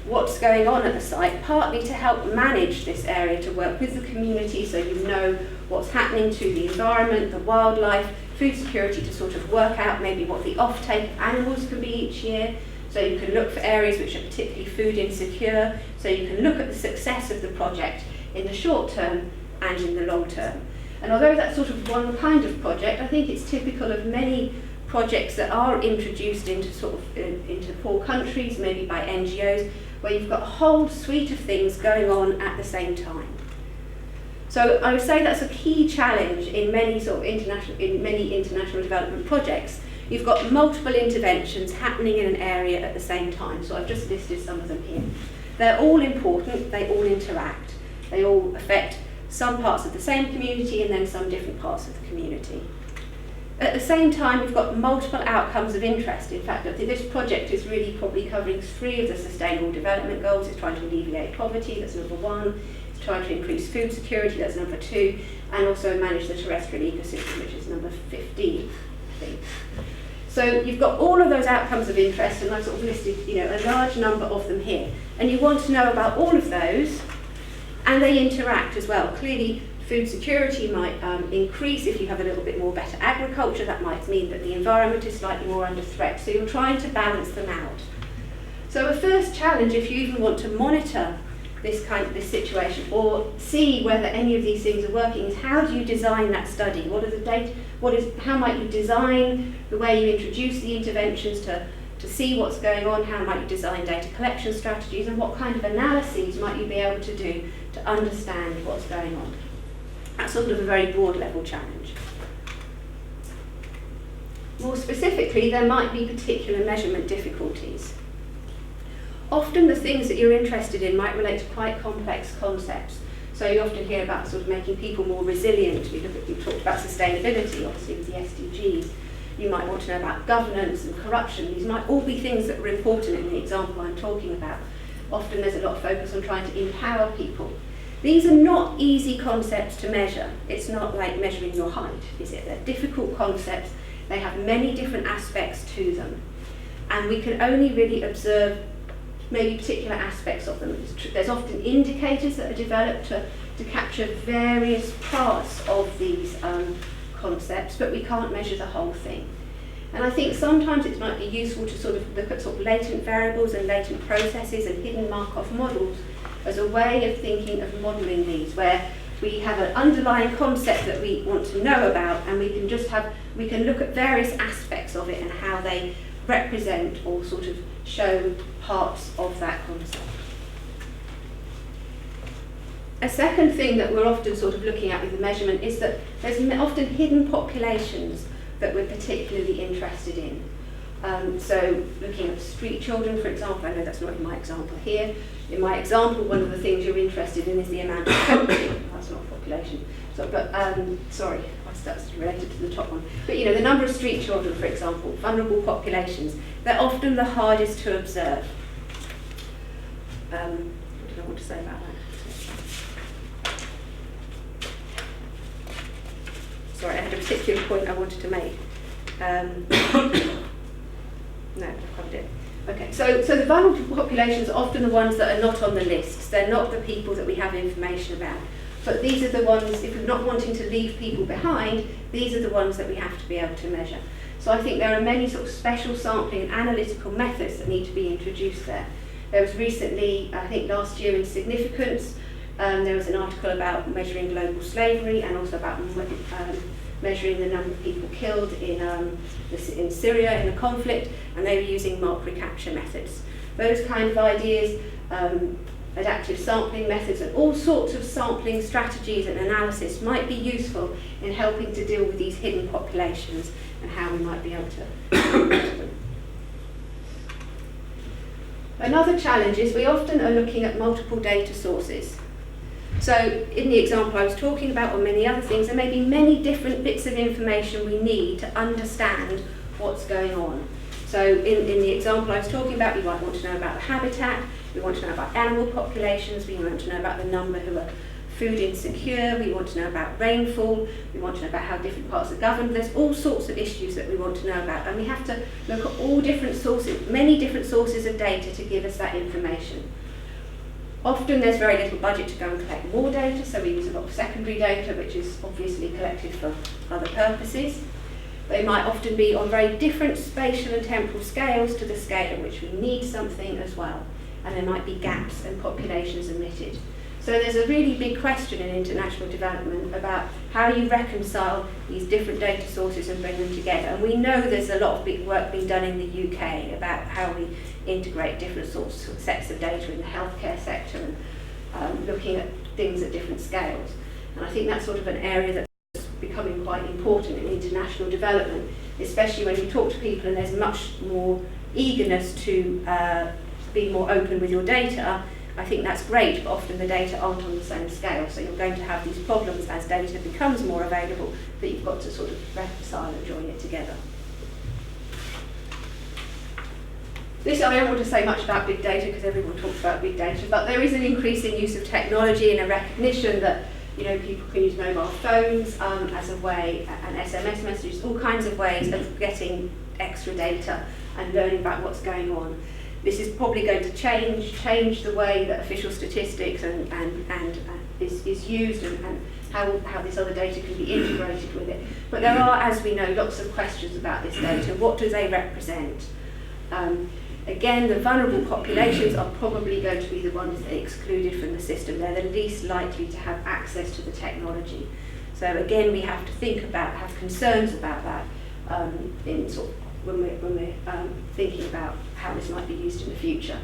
S4: what's going on at the site, partly to help manage this area, to work with the community so you know what's happening to the environment, the wildlife, food security, to sort of work out maybe what the offtake of animals can be each year. So you can look for areas which are particularly food insecure, so you can look at the success of the project in the short term and in the long term. And although that's sort of one kind of project, I think it's typical of many projects that are introduced into into poor countries, maybe by NGOs, where you've got a whole suite of things going on at the same time. So I would say that's a key challenge in many international development projects. You've got multiple interventions happening in an area at the same time. So I've just listed some of them here. They're all important, they all interact. They all affect some parts of the same community and then some different parts of the community. At the same time, we've got multiple outcomes of interest. In fact, I think this project is really probably covering 3 of the Sustainable Development Goals. It's trying to alleviate poverty, that's number 1. It's trying to increase food security, that's number 2. And also manage the terrestrial ecosystem, which is number 15, I think. So you've got all of those outcomes of interest, and I've sort of listed, a large number of them here. And you want to know about all of those, and they interact as well. Clearly, food security might increase if you have a little bit more better agriculture. That might mean that the environment is slightly more under threat. So you're trying to balance them out. So a first challenge, if you even want to monitor this situation, or see whether any of these things are working, is how do you design that study? What are the data? How might you design the way you introduce the interventions to see what's going on? How might you design data collection strategies, and what kind of analyses might you be able to do to understand what's going on? That's sort of a very broad level challenge. More specifically, there might be particular measurement difficulties. Often the things that you're interested in might relate to quite complex concepts. So you often hear about sort of making people more resilient. We talked about sustainability, obviously, with the SDGs. You might want to know about governance and corruption. These might all be things that are important in the example I'm talking about. Often there's a lot of focus on trying to empower people. These are not easy concepts to measure. It's not like measuring your height, is it? They're difficult concepts. They have many different aspects to them. And we can only really observe maybe particular aspects of them. There's often indicators that are developed to capture various parts of these concepts, but we can't measure the whole thing. And I think sometimes it might be useful to sort of look at sort of latent variables and latent processes and hidden Markov models as a way of thinking of modelling these, where we have an underlying concept that we want to know about, and we can look at various aspects of it and how they represent or sort of show parts of that concept. A second thing that we're often sort of looking at with the measurement is that there's often hidden populations that we're particularly interested in. So looking at street children, for example, I know that's not in my example here. In my example, one of the things you're interested in is the amount of poaching. That's not population. So, but sorry, that's related to the top one. But you know, the number of street children, for example, vulnerable populations, they're often the hardest to observe. What did I want to say about that? Sorry, I had a particular point I wanted to make. No, I've covered it. Okay, so the vulnerable populations are often the ones that are not on the lists. They're not the people that we have information about. But these are the ones, if we're not wanting to leave people behind, these are the ones that we have to be able to measure. So I think there are many sort of special sampling and analytical methods that need to be introduced there. There was recently, I think last year in Significance, there was an article about measuring global slavery and also about measuring the number of people killed in Syria in the conflict, and they were using mark recapture methods. Those kind of ideas, adaptive sampling methods, and all sorts of sampling strategies and analysis might be useful in helping to deal with these hidden populations and how we might be able to measure them. Another challenge is we often are looking at multiple data sources. So in the example I was talking about, or many other things, there may be many different bits of information we need to understand what's going on. So in the example I was talking about, we might want to know about the habitat, we want to know about animal populations, we want to know about the number who are food insecure, we want to know about rainfall, we want to know about how different parts are governed. There's all sorts of issues that we want to know about, and we have to look at all different sources, many different sources of data to give us that information. Often there's very little budget to go and collect more data, so we use a lot of secondary data, which is obviously collected for other purposes. They might often be on very different spatial and temporal scales to the scale at which we need something as well. And there might be gaps and populations omitted. So there's a really big question in international development about how you reconcile these different data sources and bring them together. And we know there's a lot of big work being done in the UK about how we integrate different sorts of sets of data in the healthcare sector and looking at things at different scales. And I think that's sort of an area that's becoming quite important in international development, especially when you talk to people and there's much more eagerness to be more open with your data. I think that's great, but often the data aren't on the same scale, so you're going to have these problems as data becomes more available that you've got to sort of reconcile and join it together. I don't want to say much about big data because everyone talks about big data, but there is an increasing use of technology and a recognition that people can use mobile phones as a way, and SMS messages, all kinds of ways of getting extra data and learning about what's going on. This is probably going to change the way that official statistics is used and how this other data can be integrated with it. But there are, as we know, lots of questions about this data. What do they represent? Again, the vulnerable populations are probably going to be the ones that are excluded from the system. They're the least likely to have access to the technology. So again, we have to have concerns about that in sort of when we're thinking about how this might be used in the future.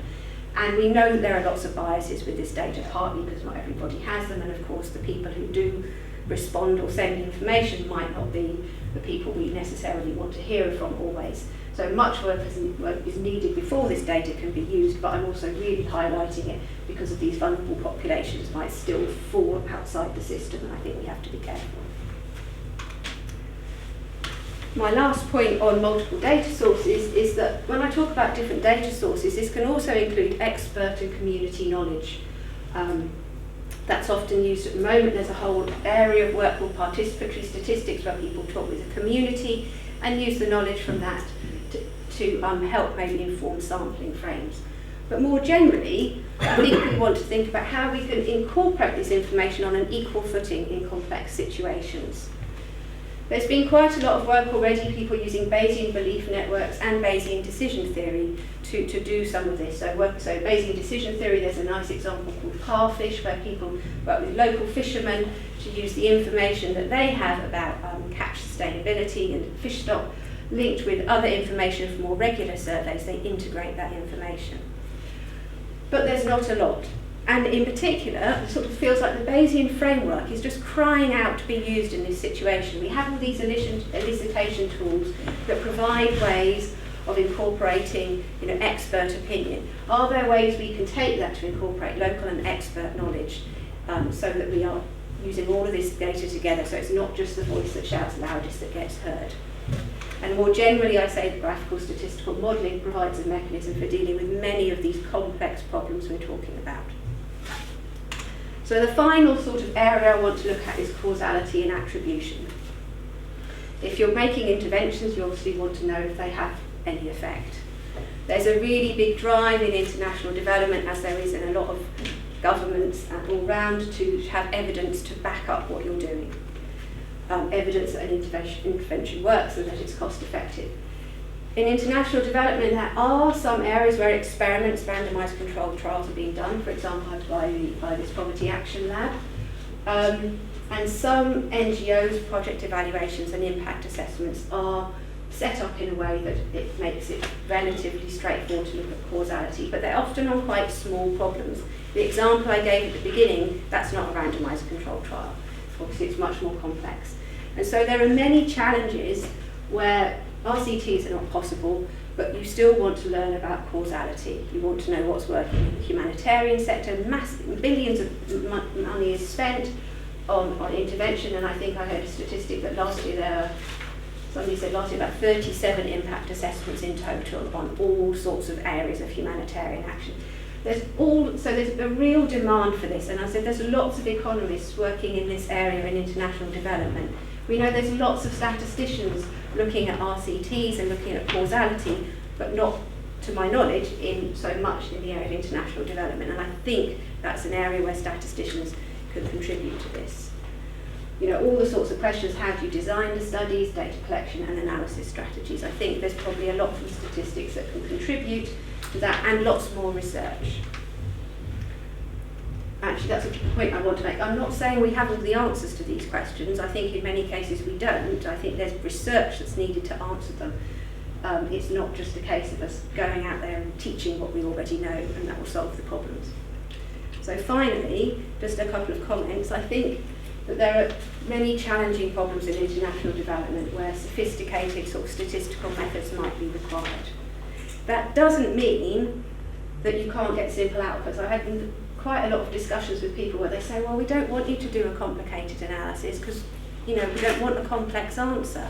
S4: And we know that there are lots of biases with this data, partly because not everybody has them, and of course the people who do respond or send information might not be the people we necessarily want to hear from always. So much work is needed before this data can be used, but I'm also really highlighting it because of these vulnerable populations might still fall outside the system, and I think we have to be careful. My last point on multiple data sources is that when I talk about different data sources, this can also include expert and community knowledge. That's often used at the moment. There's a whole area of work called participatory statistics where people talk with the community and use the knowledge from that to help maybe inform sampling frames. But more generally, I think we want to think about how we can incorporate this information on an equal footing in complex situations. There's been quite a lot of work already, people using Bayesian belief networks and Bayesian decision theory to do some of this. So Bayesian decision theory, there's a nice example called Parfish, where people work with local fishermen to use the information that they have about catch sustainability and fish stock, linked with other information from more regular surveys. They integrate that information. But there's not a lot. And in particular, it sort of feels like the Bayesian framework is just crying out to be used in this situation. We have all these elicitation tools that provide ways of incorporating, expert opinion. Are there ways we can take that to incorporate local and expert knowledge so that we are using all of this data together, so it's not just the voice that shouts loudest that gets heard? And more generally, I say that graphical statistical modelling provides a mechanism for dealing with many of these complex problems we're talking about. So the final sort of area I want to look at is causality and attribution. If you're making interventions, you obviously want to know if they have any effect. There's a really big drive in international development, as there is in a lot of governments all round, to have evidence to back up what you're doing. Evidence that an intervention works and that it's cost effective. In international development, there are some areas where experiments, randomised controlled trials are being done, for example by this Poverty Action Lab. And some NGOs, project evaluations and impact assessments are set up in a way that it makes it relatively straightforward to look at causality, but they're often on quite small problems. The example I gave at the beginning, that's not a randomised controlled trial. Obviously it's much more complex. And so there are many challenges where RCTs are not possible, but you still want to learn about causality. You want to know what's working in the humanitarian sector. Billions of money is spent on intervention, and I think I heard a statistic that last year somebody said last year about 37 impact assessments in total on all sorts of areas of humanitarian action. There's a real demand for this, and I said there's lots of economists working in this area in international development. We know there's lots of statisticians looking at RCTs and looking at causality, but not, to my knowledge, in so much in the area of international development. And I think that's an area where statisticians could contribute to this. All the sorts of questions: how do you design the studies, data collection and analysis strategies? I think there's probably a lot from statistics that can contribute to that, and lots more research. Actually, that's a point I want to make. I'm not saying we have all the answers to these questions. I think in many cases we don't. I think there's research that's needed to answer them. It's not just a case of us going out there and teaching what we already know, and that will solve the problems. So finally, just a couple of comments. I think that there are many challenging problems in international development where sophisticated sort of statistical methods might be required. That doesn't mean that you can't get simple outputs. I've had quite a lot of discussions with people where they say, well, we don't want you to do a complicated analysis because we don't want a complex answer.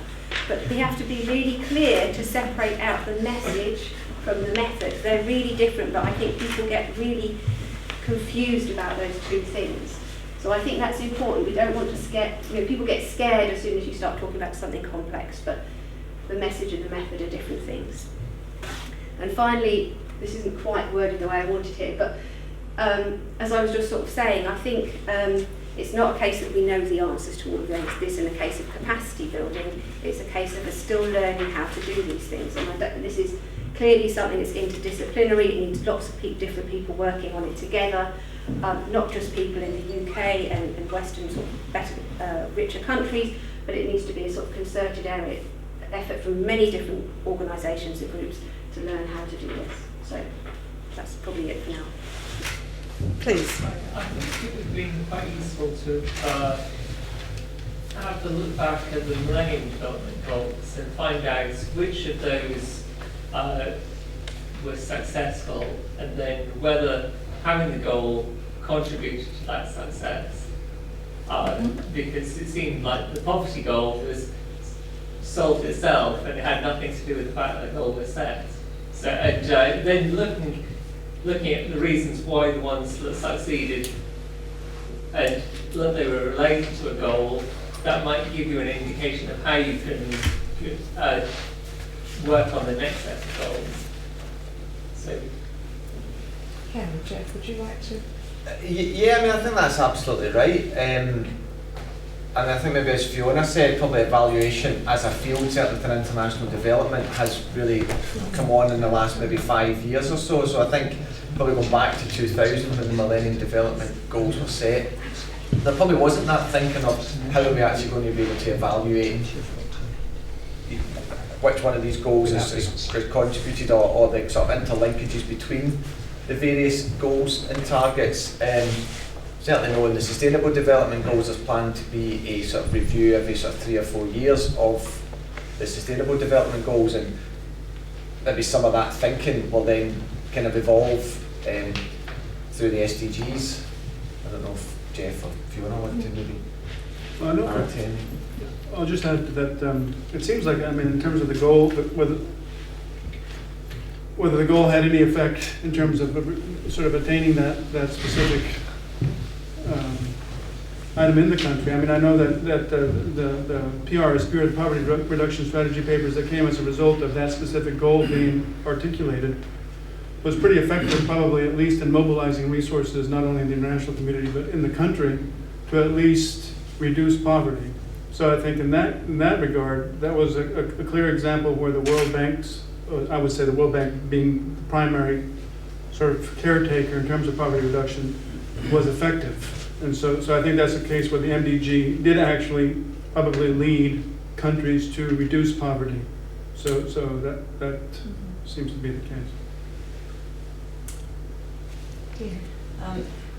S4: But we have to be really clear to separate out the message from the method. They're really different, but I think people get really confused about those two things. So I think that's important. We don't want to scare, people get scared as soon as you start talking about something complex, but the message and the method are different things. And finally, this isn't quite worded the way I wanted here, but as I was just sort of saying, I think it's not a case that we know the answers to all of this in a case of capacity building. It's a case of us still learning how to do these things. And this is clearly something that's interdisciplinary. It needs lots of different people working on it together, not just people in the UK and Western sort of better, richer countries, but it needs to be a sort of concerted effort from many different organisations and groups to learn how to do this. So that's probably it for now.
S5: Please.
S6: I think it would have been quite useful to have a look back at the Millennium Development Goals and find out which of those were successful, and then whether having the goal contributed to that success. Because it seemed like the poverty goal was solved itself, and it had nothing to do with the fact that the goal was set. So, and then looking at the reasons why the ones that succeeded and that they were related to a goal, that might give you an indication of how you can work on the next set of goals. So,
S5: Jeff, would you like to?
S7: Yeah, I mean, I think that's absolutely right. And I think maybe as Fiona said, probably evaluation as a field, certainly for international development, has really come on in the last maybe 5 years or so. So I think probably going back to 2000 when the Millennium Development Goals were set, there probably wasn't that thinking of how are we actually going to be able to evaluate which one of these goals has contributed, or the sort of interlinkages between the various goals and targets. Certainly know in the Sustainable Development Goals there's planned to be a sort of review every sort of 3 or 4 years of the Sustainable Development Goals, and maybe some of that thinking will then kind of evolve through the SDGs. I don't know if Jeff or Fiona want to maybe add to any.
S3: I'll just add to that, it seems like, I mean, in terms of the goal, whether the goal had any effect in terms of sort of attaining that specific item in the country. I mean, I know that the PR, Spirit Poverty Reduction Strategy papers that came as a result of that specific goal being articulated was pretty effective, probably at least in mobilizing resources, not only in the international community, but in the country, to at least reduce poverty. So I think in that regard, that was a clear example where the World Bank's, I would say the World Bank being the primary sort of caretaker in terms of poverty reduction, was effective. And so I think that's a case where the MDG did actually probably lead countries to reduce poverty. So that seems to be the case.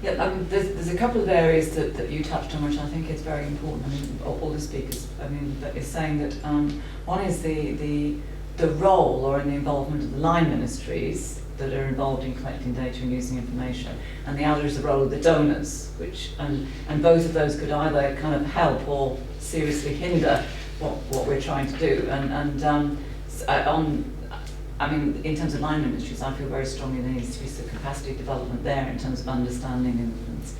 S5: There's a couple of areas that you touched on which I think is very important. I mean, all the speakers, that is saying that one is the role or in the involvement of the line ministries that are involved in collecting data and using information, and the other is the role of the donors, which and both of those could either kind of help or seriously hinder what we're trying to do. In terms of line ministries, I feel very strongly there needs to be some capacity development there in terms of understanding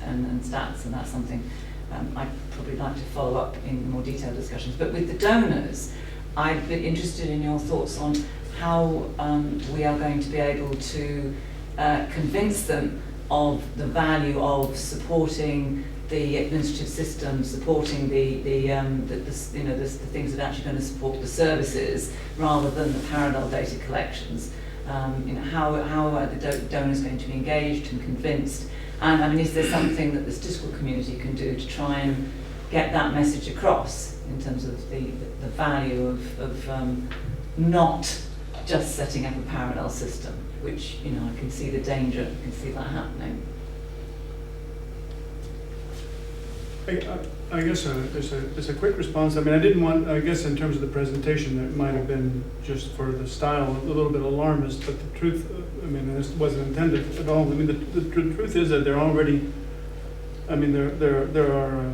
S5: and stats, and that's something I'd probably like to follow up in more detailed discussions. But with the donors, I'd be interested in your thoughts on how we are going to be able to convince them of the value of supporting the administrative system, supporting the things that are actually going to support the services rather than the parallel data collections. How are the donors going to be engaged and convinced? And is there something that the statistical community can do to try and get that message across in terms of the value of not just setting up a parallel system, which I can see the danger, I can see that happening.
S3: I guess it's a quick response. I mean, I didn't want, I guess in terms of the presentation, it might have been just for the style a little bit alarmist, but the truth, I mean, this wasn't intended at all. I mean, the truth is that there already, I mean, there are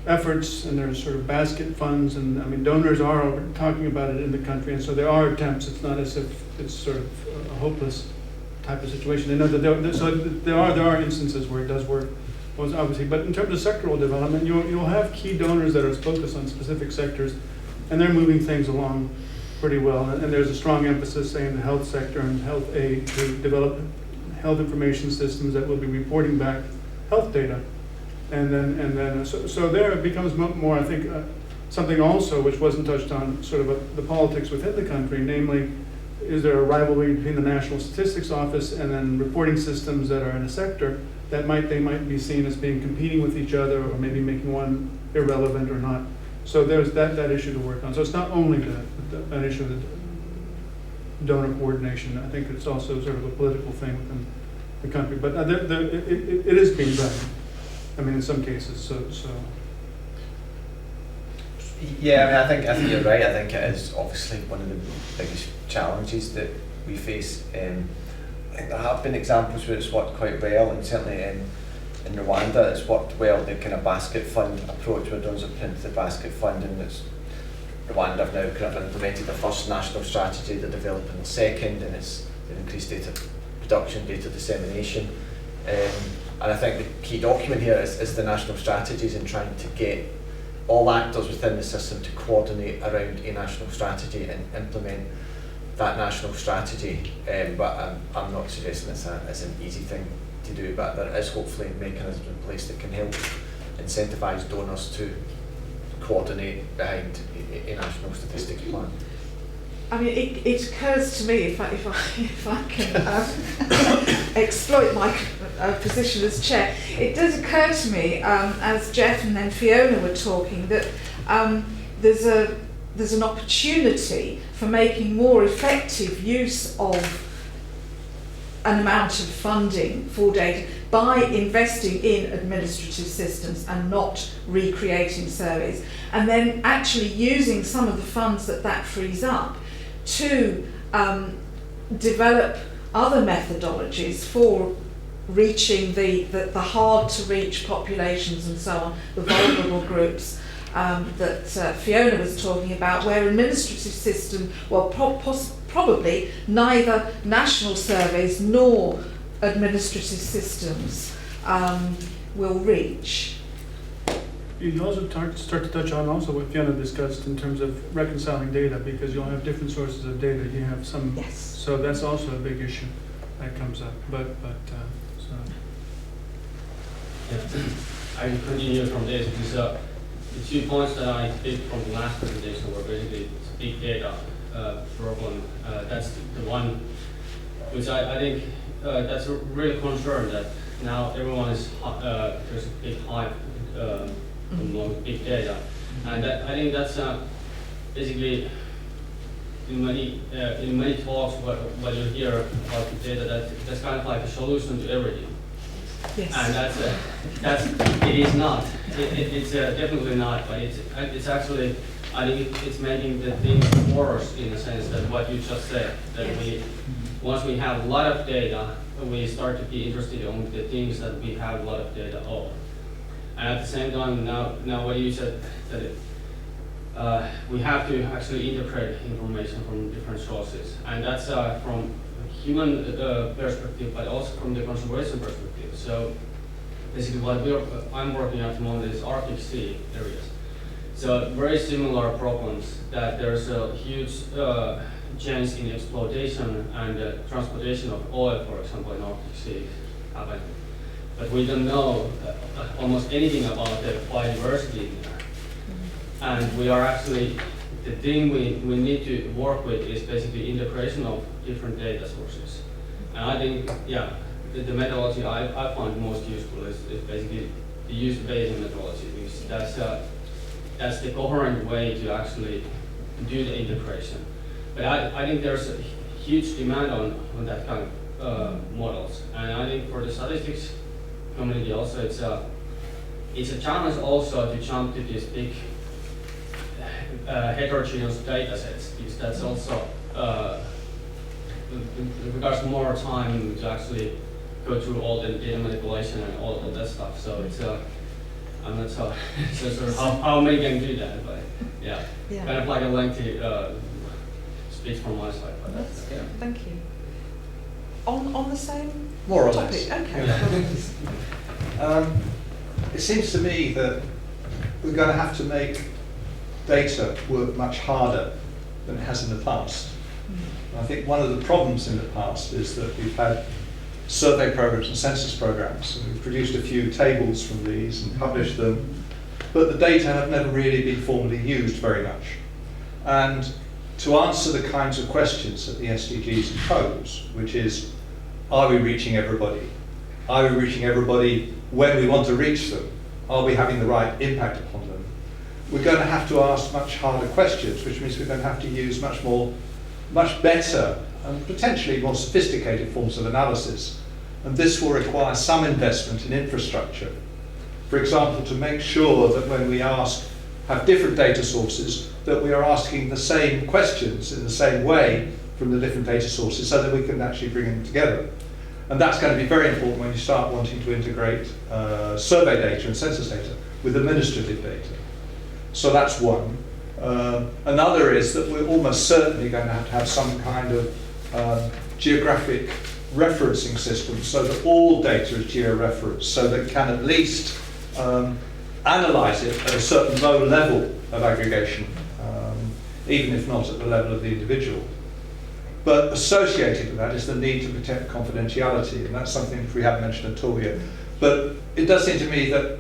S3: efforts and there's sort of basket funds, and I mean, donors are talking about it in the country, and so there are attempts. It's not as if it's sort of a hopeless type of situation. They know that there are instances where it does work. Was obviously, but in terms of sectoral development, you'll have key donors that are focused on specific sectors, and they're moving things along pretty well. And there's a strong emphasis, say, in the health sector and health aid to develop health information systems that will be reporting back health data. And then so there it becomes more, I think, something also which wasn't touched on, sort of the politics within the country, namely is there a rivalry between the National Statistics Office and then reporting systems that are in a sector that they might be seen as being competing with each other, or maybe making one irrelevant or not. So there's that issue to work on. So it's not only an issue of the donor coordination. I think it's also sort of a political thing within the country. But it is being done. I mean, in some cases. So.
S7: Yeah, I mean, I think you're right. I think it is obviously one of the biggest challenges that we face. I think there have been examples where it's worked quite well, and certainly in Rwanda it's worked well, the kind of basket fund approach where donors have printed the basket fund, and Rwanda have now kind of implemented the first national strategy, they're developing the second, and they've increased data production, data dissemination. And I think the key document here is the national strategies, and trying to get all actors within the system to coordinate around a national strategy and implement that national strategy. But I'm not suggesting it's an easy thing to do, but there is hopefully mechanisms in place that can help incentivise donors to coordinate behind a national statistics plan.
S8: I mean, it occurs to me, if I can exploit my position as chair, it does occur to me, as Geoff and then Fiona were talking, that there's an opportunity for making more effective use of an amount of funding for data by investing in administrative systems and not recreating surveys, and then actually using some of the funds that frees up to develop other methodologies for reaching the hard to reach populations and so on, the vulnerable groups that Fiona was talking about, where administrative system, well, probably neither national surveys nor administrative systems will reach.
S3: You also start to touch on also what Fiona discussed in terms of reconciling data, because you'll have different sources of data. You have some,
S8: yes.
S3: So that's also a big issue that comes up. But so.
S9: I will continue from this because the 2 points that I did from the last presentation were basically big data problem. That's the one which I think that's a real concern, that now everyone is there's a big hype among big data, and that, I think that's basically in many talks what you hear about the data, that's kind of like a solution to everything.
S8: Yes.
S9: And that's it is not. It's definitely not. But it's actually, I think it's making the things worse in the sense that what you just said, that yes. Once we have a lot of data, we start to be interested in the things that we have a lot of data of. And at the same time, now what you said, that we have to actually interpret information from different sources, and that's from human perspective, but also from the conservation perspective. So basically, what I'm working at the moment is Arctic Sea areas. So very similar problems, that there's a huge change in exploitation and transportation of oil, for example, in Arctic Sea happening. But we don't know almost anything about the biodiversity in there. And we are actually, the thing we need to work with is basically integration of different data sources. And I think, yeah, the methodology I find most useful is basically the use-based methodology, because that's the coherent way to actually do the integration. But I think there's a huge demand on that kind of models. And I think for the statistics community also, it's a challenge also to jump to these big heterogeneous data sets, because that's also requires more time to actually go through all the data manipulation and all of that stuff. So it's I'm not so sure how many can do that, but yeah. Kind of like a lengthy speech from my side. But that's, yeah.
S8: Thank you. On the same
S10: more or
S8: topic?
S10: less.
S8: Okay.
S10: It seems to me that we're going to have to make data work much harder than it has in the past. I think one of the problems in the past is that we've had survey programs and census programs, and we've produced a few tables from these and published them, but the data have never really been formally used very much. And to answer the kinds of questions that the SDGs pose, which is, are we reaching everybody? Are we reaching everybody when we want to reach them? Are we having the right impact upon them? We're going to have to ask much harder questions, which means we're going to have to use much better and potentially more sophisticated forms of analysis. And this will require some investment in infrastructure. For example, to make sure that when we have different data sources, that we are asking the same questions in the same way from the different data sources so that we can actually bring them together. And that's going to be very important when you start wanting to integrate survey data and census data with administrative data. So that's one. Another is that we're almost certainly going to have some kind of geographic referencing system so that all data is geo-referenced, so that it can at least analyse it at a certain low level of aggregation, even if not at the level of the individual. But associated with that is the need to protect confidentiality, and that's something we haven't mentioned at all yet. But it does seem to me that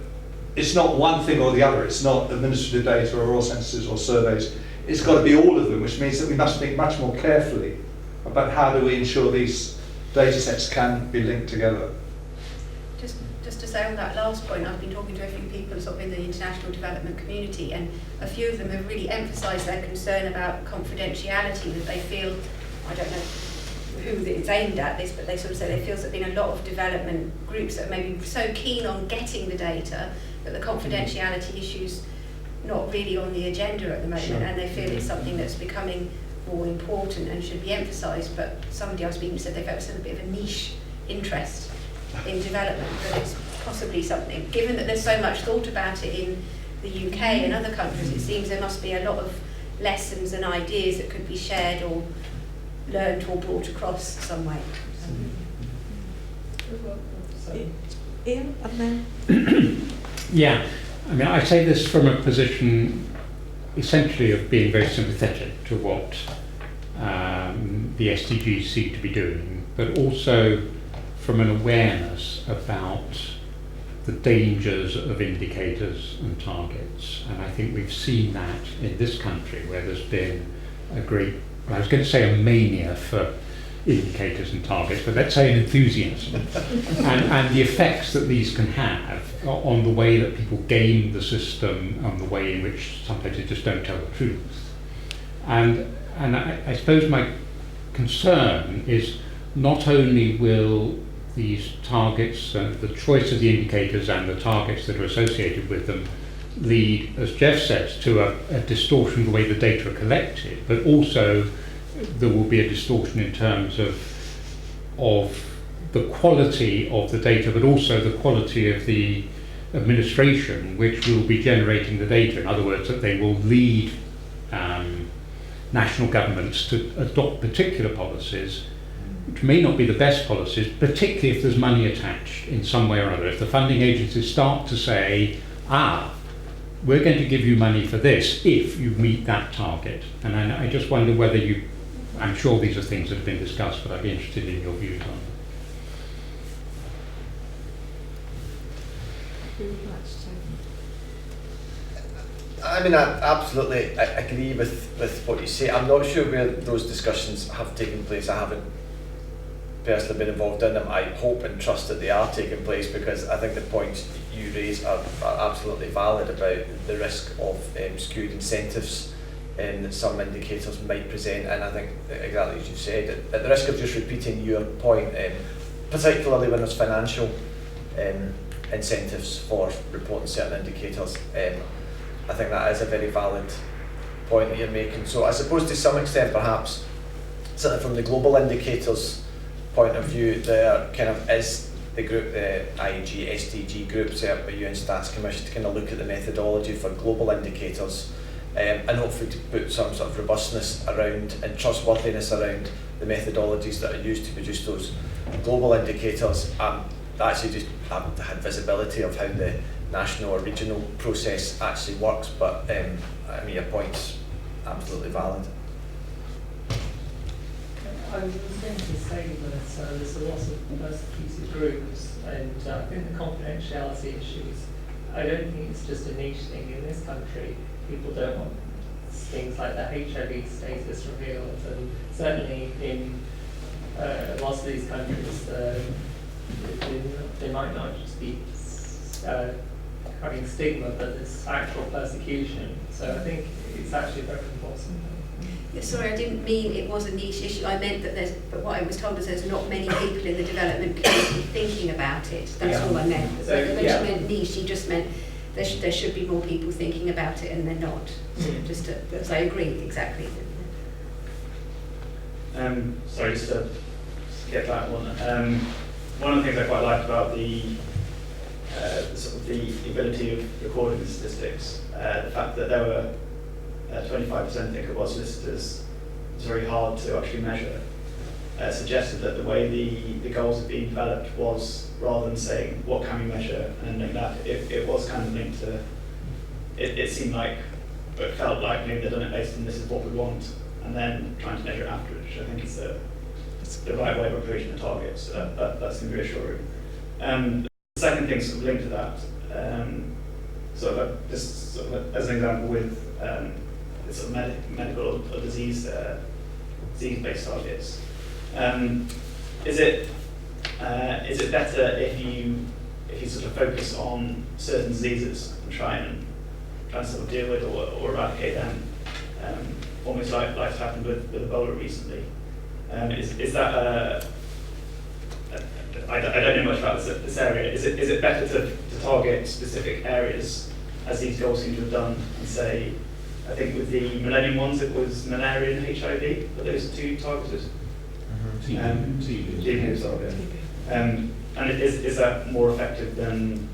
S10: it's not one thing or the other. It's not administrative data or raw censuses or surveys. It's got to be all of them, which means that we must think much more carefully about how do we ensure these data sets can be linked together.
S4: Just to say on that last point, I've been talking to a few people sort of in the international development community, and a few of them have really emphasised their concern about confidentiality, that they feel, I don't know who it's aimed at this, but they sort of say they feel there's been a lot of development groups that may be so keen on getting the data that the confidentiality issue's not really on the agenda at the moment,
S10: Sure.
S4: and they feel it's something that's becoming more important and should be emphasised. But somebody I was speaking to said they felt it's a bit of a niche interest in development, but it's possibly something, given that there's so much thought about it in the UK and other countries, it seems there must be a lot of lessons and ideas that could be shared or learned or brought across some way.
S8: Ian, and then?
S11: Yeah, I mean, I say this from a position essentially of being very sympathetic to what the SDGs seem to be doing, but also from an awareness about the dangers of indicators and targets. And I think we've seen that in this country, where there's been a great, I was going to say a mania for indicators and targets, but let's say an enthusiasm, and the effects that these can have on the way that people game the system, on the way in which sometimes they just don't tell the truth. And I suppose my concern is not only will these targets and the choice of the indicators and the targets that are associated with them lead, as Geoff says, to a distortion of the way the data are collected, but also there will be a distortion in terms of the quality of the data, but also the quality of the administration which will be generating the data. In other words, that they will lead national governments to adopt particular policies which may not be the best policies, particularly if there's money attached in some way or other. If the funding agencies start to say, we're going to give you money for this if you meet that target. And I just wonder whether I'm sure these are things that have been discussed, but I'd be interested in your views on them.
S2: I mean, I absolutely agree with what you say. I'm not sure where those discussions have taken place. I haven't personally been involved in them. I hope and trust that they are taking place, because I think the points you raise are absolutely valid about the risk of skewed incentives that some indicators might present. And I think exactly as you said, at the risk of just repeating your point, particularly when there's financial incentives for reporting certain indicators, I think that is a very valid point that you're making. So I suppose to some extent, perhaps, certainly from the global indicators point of view, there kind of is the group, the IEG, SDG group set up by UN Stats Commission to kind of look at the methodology for global indicators, and hopefully to put some sort of robustness around and trustworthiness around the methodologies that are used to produce those global indicators. Actually just haven't had visibility of how the national or regional process actually works, but I mean, your point's absolutely valid.
S6: I was going to say that there's a lot of persecuted groups, and I think the confidentiality issues, I don't think it's just a niche thing in this country. People don't want things like the HIV status revealed, and certainly in lots of these countries, they might not just be having stigma, but there's actual persecution. So I think it's actually very important.
S4: Yeah, sorry, I didn't mean it was a niche issue. I meant that but what I was told is there's not many people in the development community thinking about it. That's all I meant.
S6: So,
S4: when she meant niche, she just meant there should be more people thinking about it, and they're not. So I agree, exactly.
S12: Sorry, just to get that one. One of the things I quite liked about the sort of the ability of recording the statistics, the fact that there were 25%, I think it was, solicitors, it's very hard to actually measure, suggested that the way the goals have been developed was, rather than saying what can we measure and link that, it was kind of linked to, it seemed like, it felt like maybe they've done it based on this is what we want, and then trying to measure it afterwards, which I think is the right way of approaching the targets. That's going to be reassuring. The second thing sort of linked to that, just sort of as an example with sort of medical or disease-based targets. Is it better if you sort of focus on certain diseases and try and sort of deal with or eradicate them, almost like what's happened with Ebola recently? Is that I don't know much about this area. Is it better to target specific areas, as these goals seem to have done, and say, I think with the Millennium ones it was malaria and HIV, were those two targeted? TB, sorry. And is that more effective than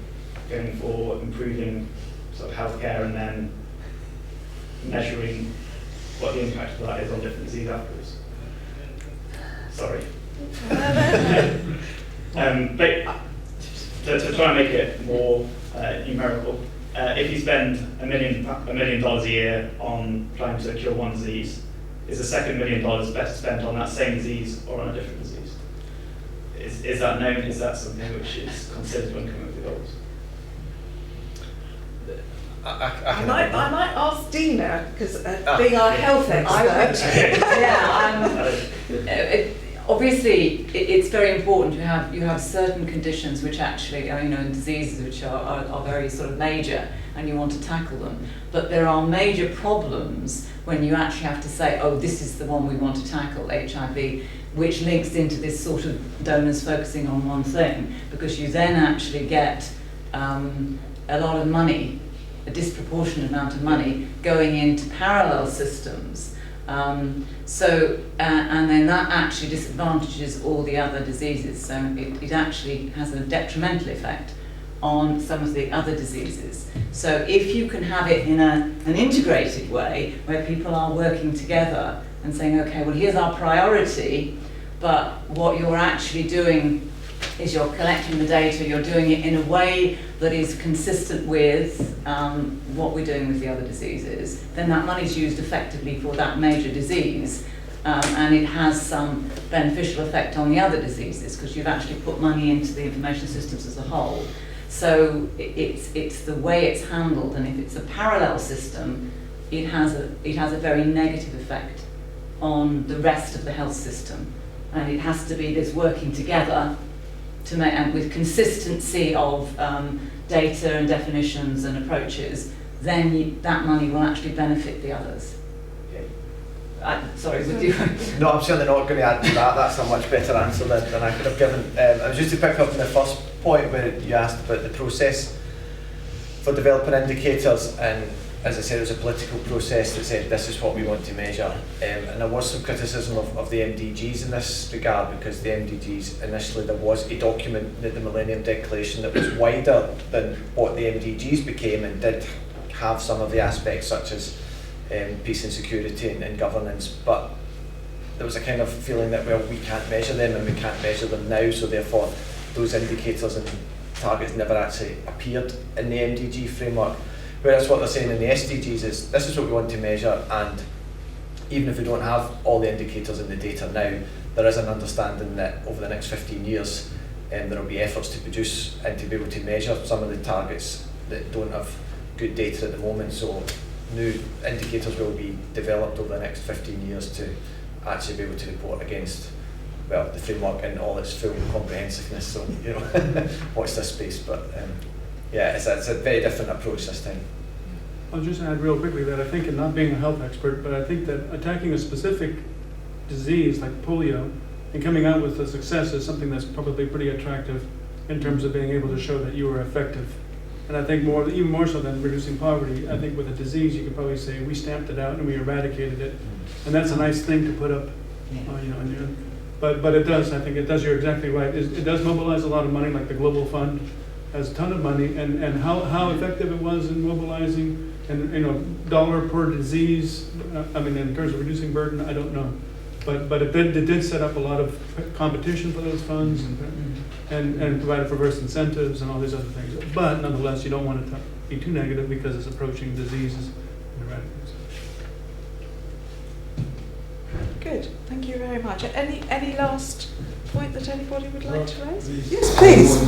S12: going for improving sort of healthcare and then measuring what the impact of that is on different disease afterwards? Sorry. But to try and make it more numerical, if you spend $1 million a year on trying to cure one disease, is the second $1 million better spent on that same disease or on a different disease? Is that known? Is that something which is considered when coming up with goals?
S8: I might ask Dina, because being our health expert.
S5: Obviously, it's very important you have certain conditions which actually are, and diseases which are very sort of major, and you want to tackle them. But there are major problems when you actually have to say, oh, this is the one we want to tackle, HIV, which links into this sort of donors focusing on one thing, because you then actually get a lot of money, a disproportionate amount of money going into parallel systems. And then that actually disadvantages all the other diseases. So it actually has a detrimental effect on some of the other diseases. So if you can have it in an integrated way, where people are working together and saying, okay, well, here's our priority, but what you're actually doing is you're collecting the data, you're doing it in a way that is consistent with what we're doing with the other diseases, then that money's used effectively for that major disease, and it has some beneficial effect on the other diseases, because you've actually put money into the information systems as a whole. So it's the way it's handled, and if it's a parallel system, it has a very negative effect on the rest of the health system, and it has to be this working together to make, and with consistency of data and definitions and approaches, then that money will actually benefit the others. Sorry, would you?
S2: No, I'm certainly not going to add to that. That's a much better answer than I could have given. I was just to pick up on the first point where you asked about the process for developing indicators, and as I said, it was a political process that said this is what we want to measure. And there was some criticism of the MDGs in this regard, because the MDGs, initially there was a document, the Millennium Declaration, that was wider than what the MDGs became, and did have some of the aspects such as peace and security and governance, but there was a kind of feeling that, well, we can't measure them and we can't measure them now, so therefore those indicators and targets never actually appeared in the MDG framework. Whereas what they're saying in the SDGs is, this is what we want to measure, and even if we don't have all the indicators in the data now, there is an understanding that over the next 15 years there will be efforts to produce and to be able to measure some of the targets that don't have good data at the moment. So new indicators will be developed over the next 15 years to actually be able to report against, well, the framework in all its full comprehensiveness. So, you know, watch this space. But yeah, it's a very different approach this time.
S3: I'll just add real quickly that I think, and not being a health expert, but I think that attacking a specific disease like polio and coming out with a success is something that's probably pretty attractive in terms of being able to show that you were effective. And I think even more so than reducing poverty, I think with a disease you could probably say we stamped it out and we eradicated it. And that's a nice thing to put up, you know. But it does, I think it does, you're exactly right. It does mobilize a lot of money, like the Global Fund has a ton of money, and how effective it was in mobilizing, and you know, dollar per disease, I mean, in terms of reducing burden, I don't know. But it did set up a lot of competition for those funds and provided perverse incentives and all these other things. But nonetheless, you don't want it to be too negative because it's approaching diseases and eradicating.
S8: Good, thank you very much. Any last point that anybody would like to raise? Yes, please.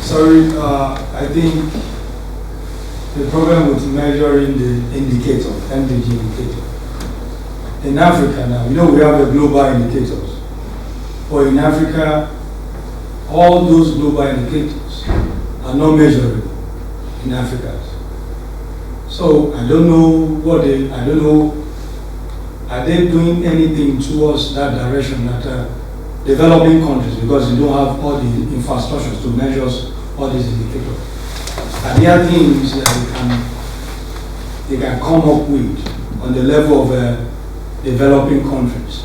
S13: Sorry, I think the problem with measuring the indicator, MDG indicator. In Africa now, you know we have the global indicators. But in Africa, all those global indicators are not measurable in Africa. So I don't know are they doing anything towards that direction that developing countries, because they don't have all the infrastructures to measure all these indicators. Are there things that they can come up with on the level of developing countries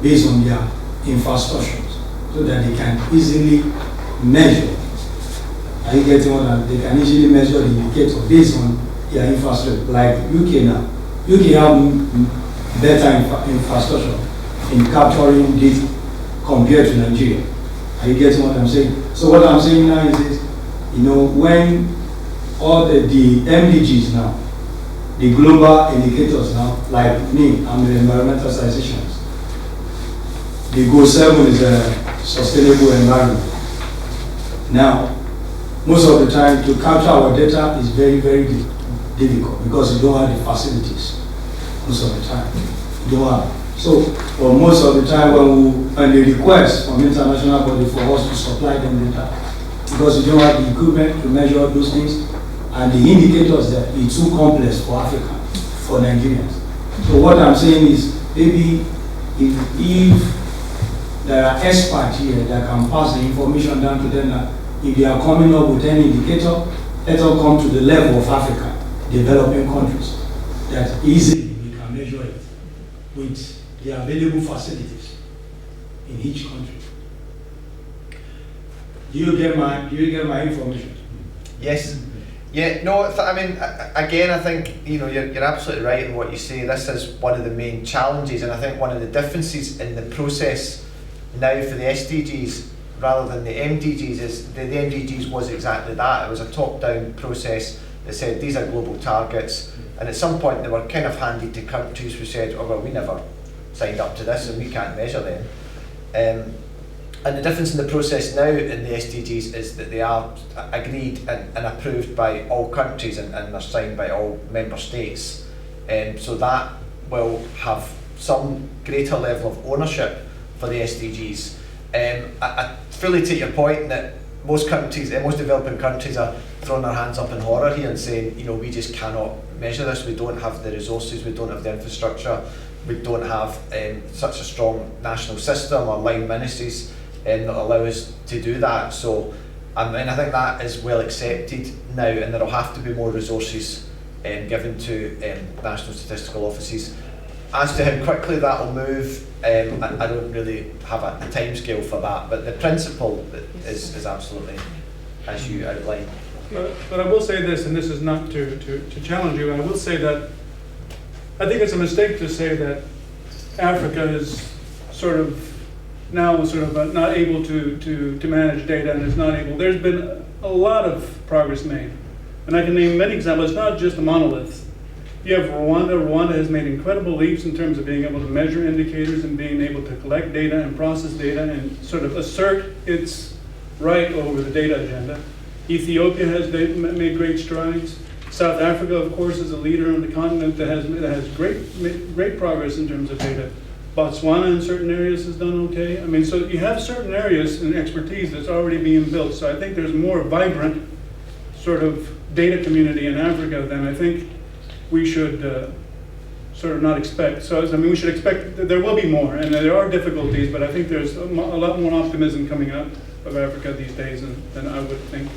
S13: based on their infrastructures so that they can easily measure? Are you getting what they can easily measure the indicator based on their infrastructure? Like UK now. UK have better infrastructure in capturing data compared to Nigeria. Are you getting what I'm saying? So what I'm saying now is this, you know, when all the MDGs now, the global indicators now, like me, I'm the environmental statisticians. The goal 7 is a sustainable environment. Now, most of the time to capture our data is very, very difficult because you don't have the facilities. Most of the time, you don't have. So, well, most of the time when they request from international body for us to supply them data, because you don't have the equipment to measure those things, and the indicators that it's too complex for Africa, for Nigerians. So what I'm saying is, maybe if there are experts here that can pass the information down to them, that if they are coming up with any indicator, let them come to the level of Africa, developing countries, that easily we can measure it with the available facilities in each country. Do you get my information?
S2: Yes. Yeah. No. I mean, again, I think you know you're absolutely right in what you say. This is one of the main challenges, and I think one of the differences in the process now for the SDGs rather than the MDGs is the MDGs was exactly that. It was a top-down process that said these are global targets, and at some point they were kind of handed to countries who said, oh well, we never signed up to this and we can't measure them. And the difference in the process now in the SDGs is that they are agreed and approved by all countries and are signed by all member states. So that will have some greater level of ownership for the SDGs. I fully take your point that most countries, most developing countries are throwing their hands up in horror here and saying, you know, we just cannot measure this, we don't have the resources, we don't have the infrastructure, we don't have such a strong national system or line ministries that allow us to do that. So and I think that is well accepted now, and there will have to be more resources given to national statistical offices. As to how quickly that will move, I don't really have a timescale for that, but the principle is absolutely as you outlined.
S3: But I will say this, and this is not to challenge you, I will say that I think it's a mistake to say that Africa is now not able to manage data and is not able. There's been a lot of progress made. And I can name many examples. It's not just a monolith. You have Rwanda. Rwanda has made incredible leaps in terms of being able to measure indicators and being able to collect data and process data and sort of assert its right over the data agenda. Ethiopia has made great strides. South Africa, of course, is a leader on the continent that has great progress in terms of data. Botswana in certain areas has done okay. I mean, so you have certain areas and expertise that's already being built. So I think there's more vibrant sort of data community in Africa than I think we should sort of not expect. So I mean, we should expect that there will be more, and there are difficulties, but I think there's a lot more optimism coming out of Africa these days than I would think.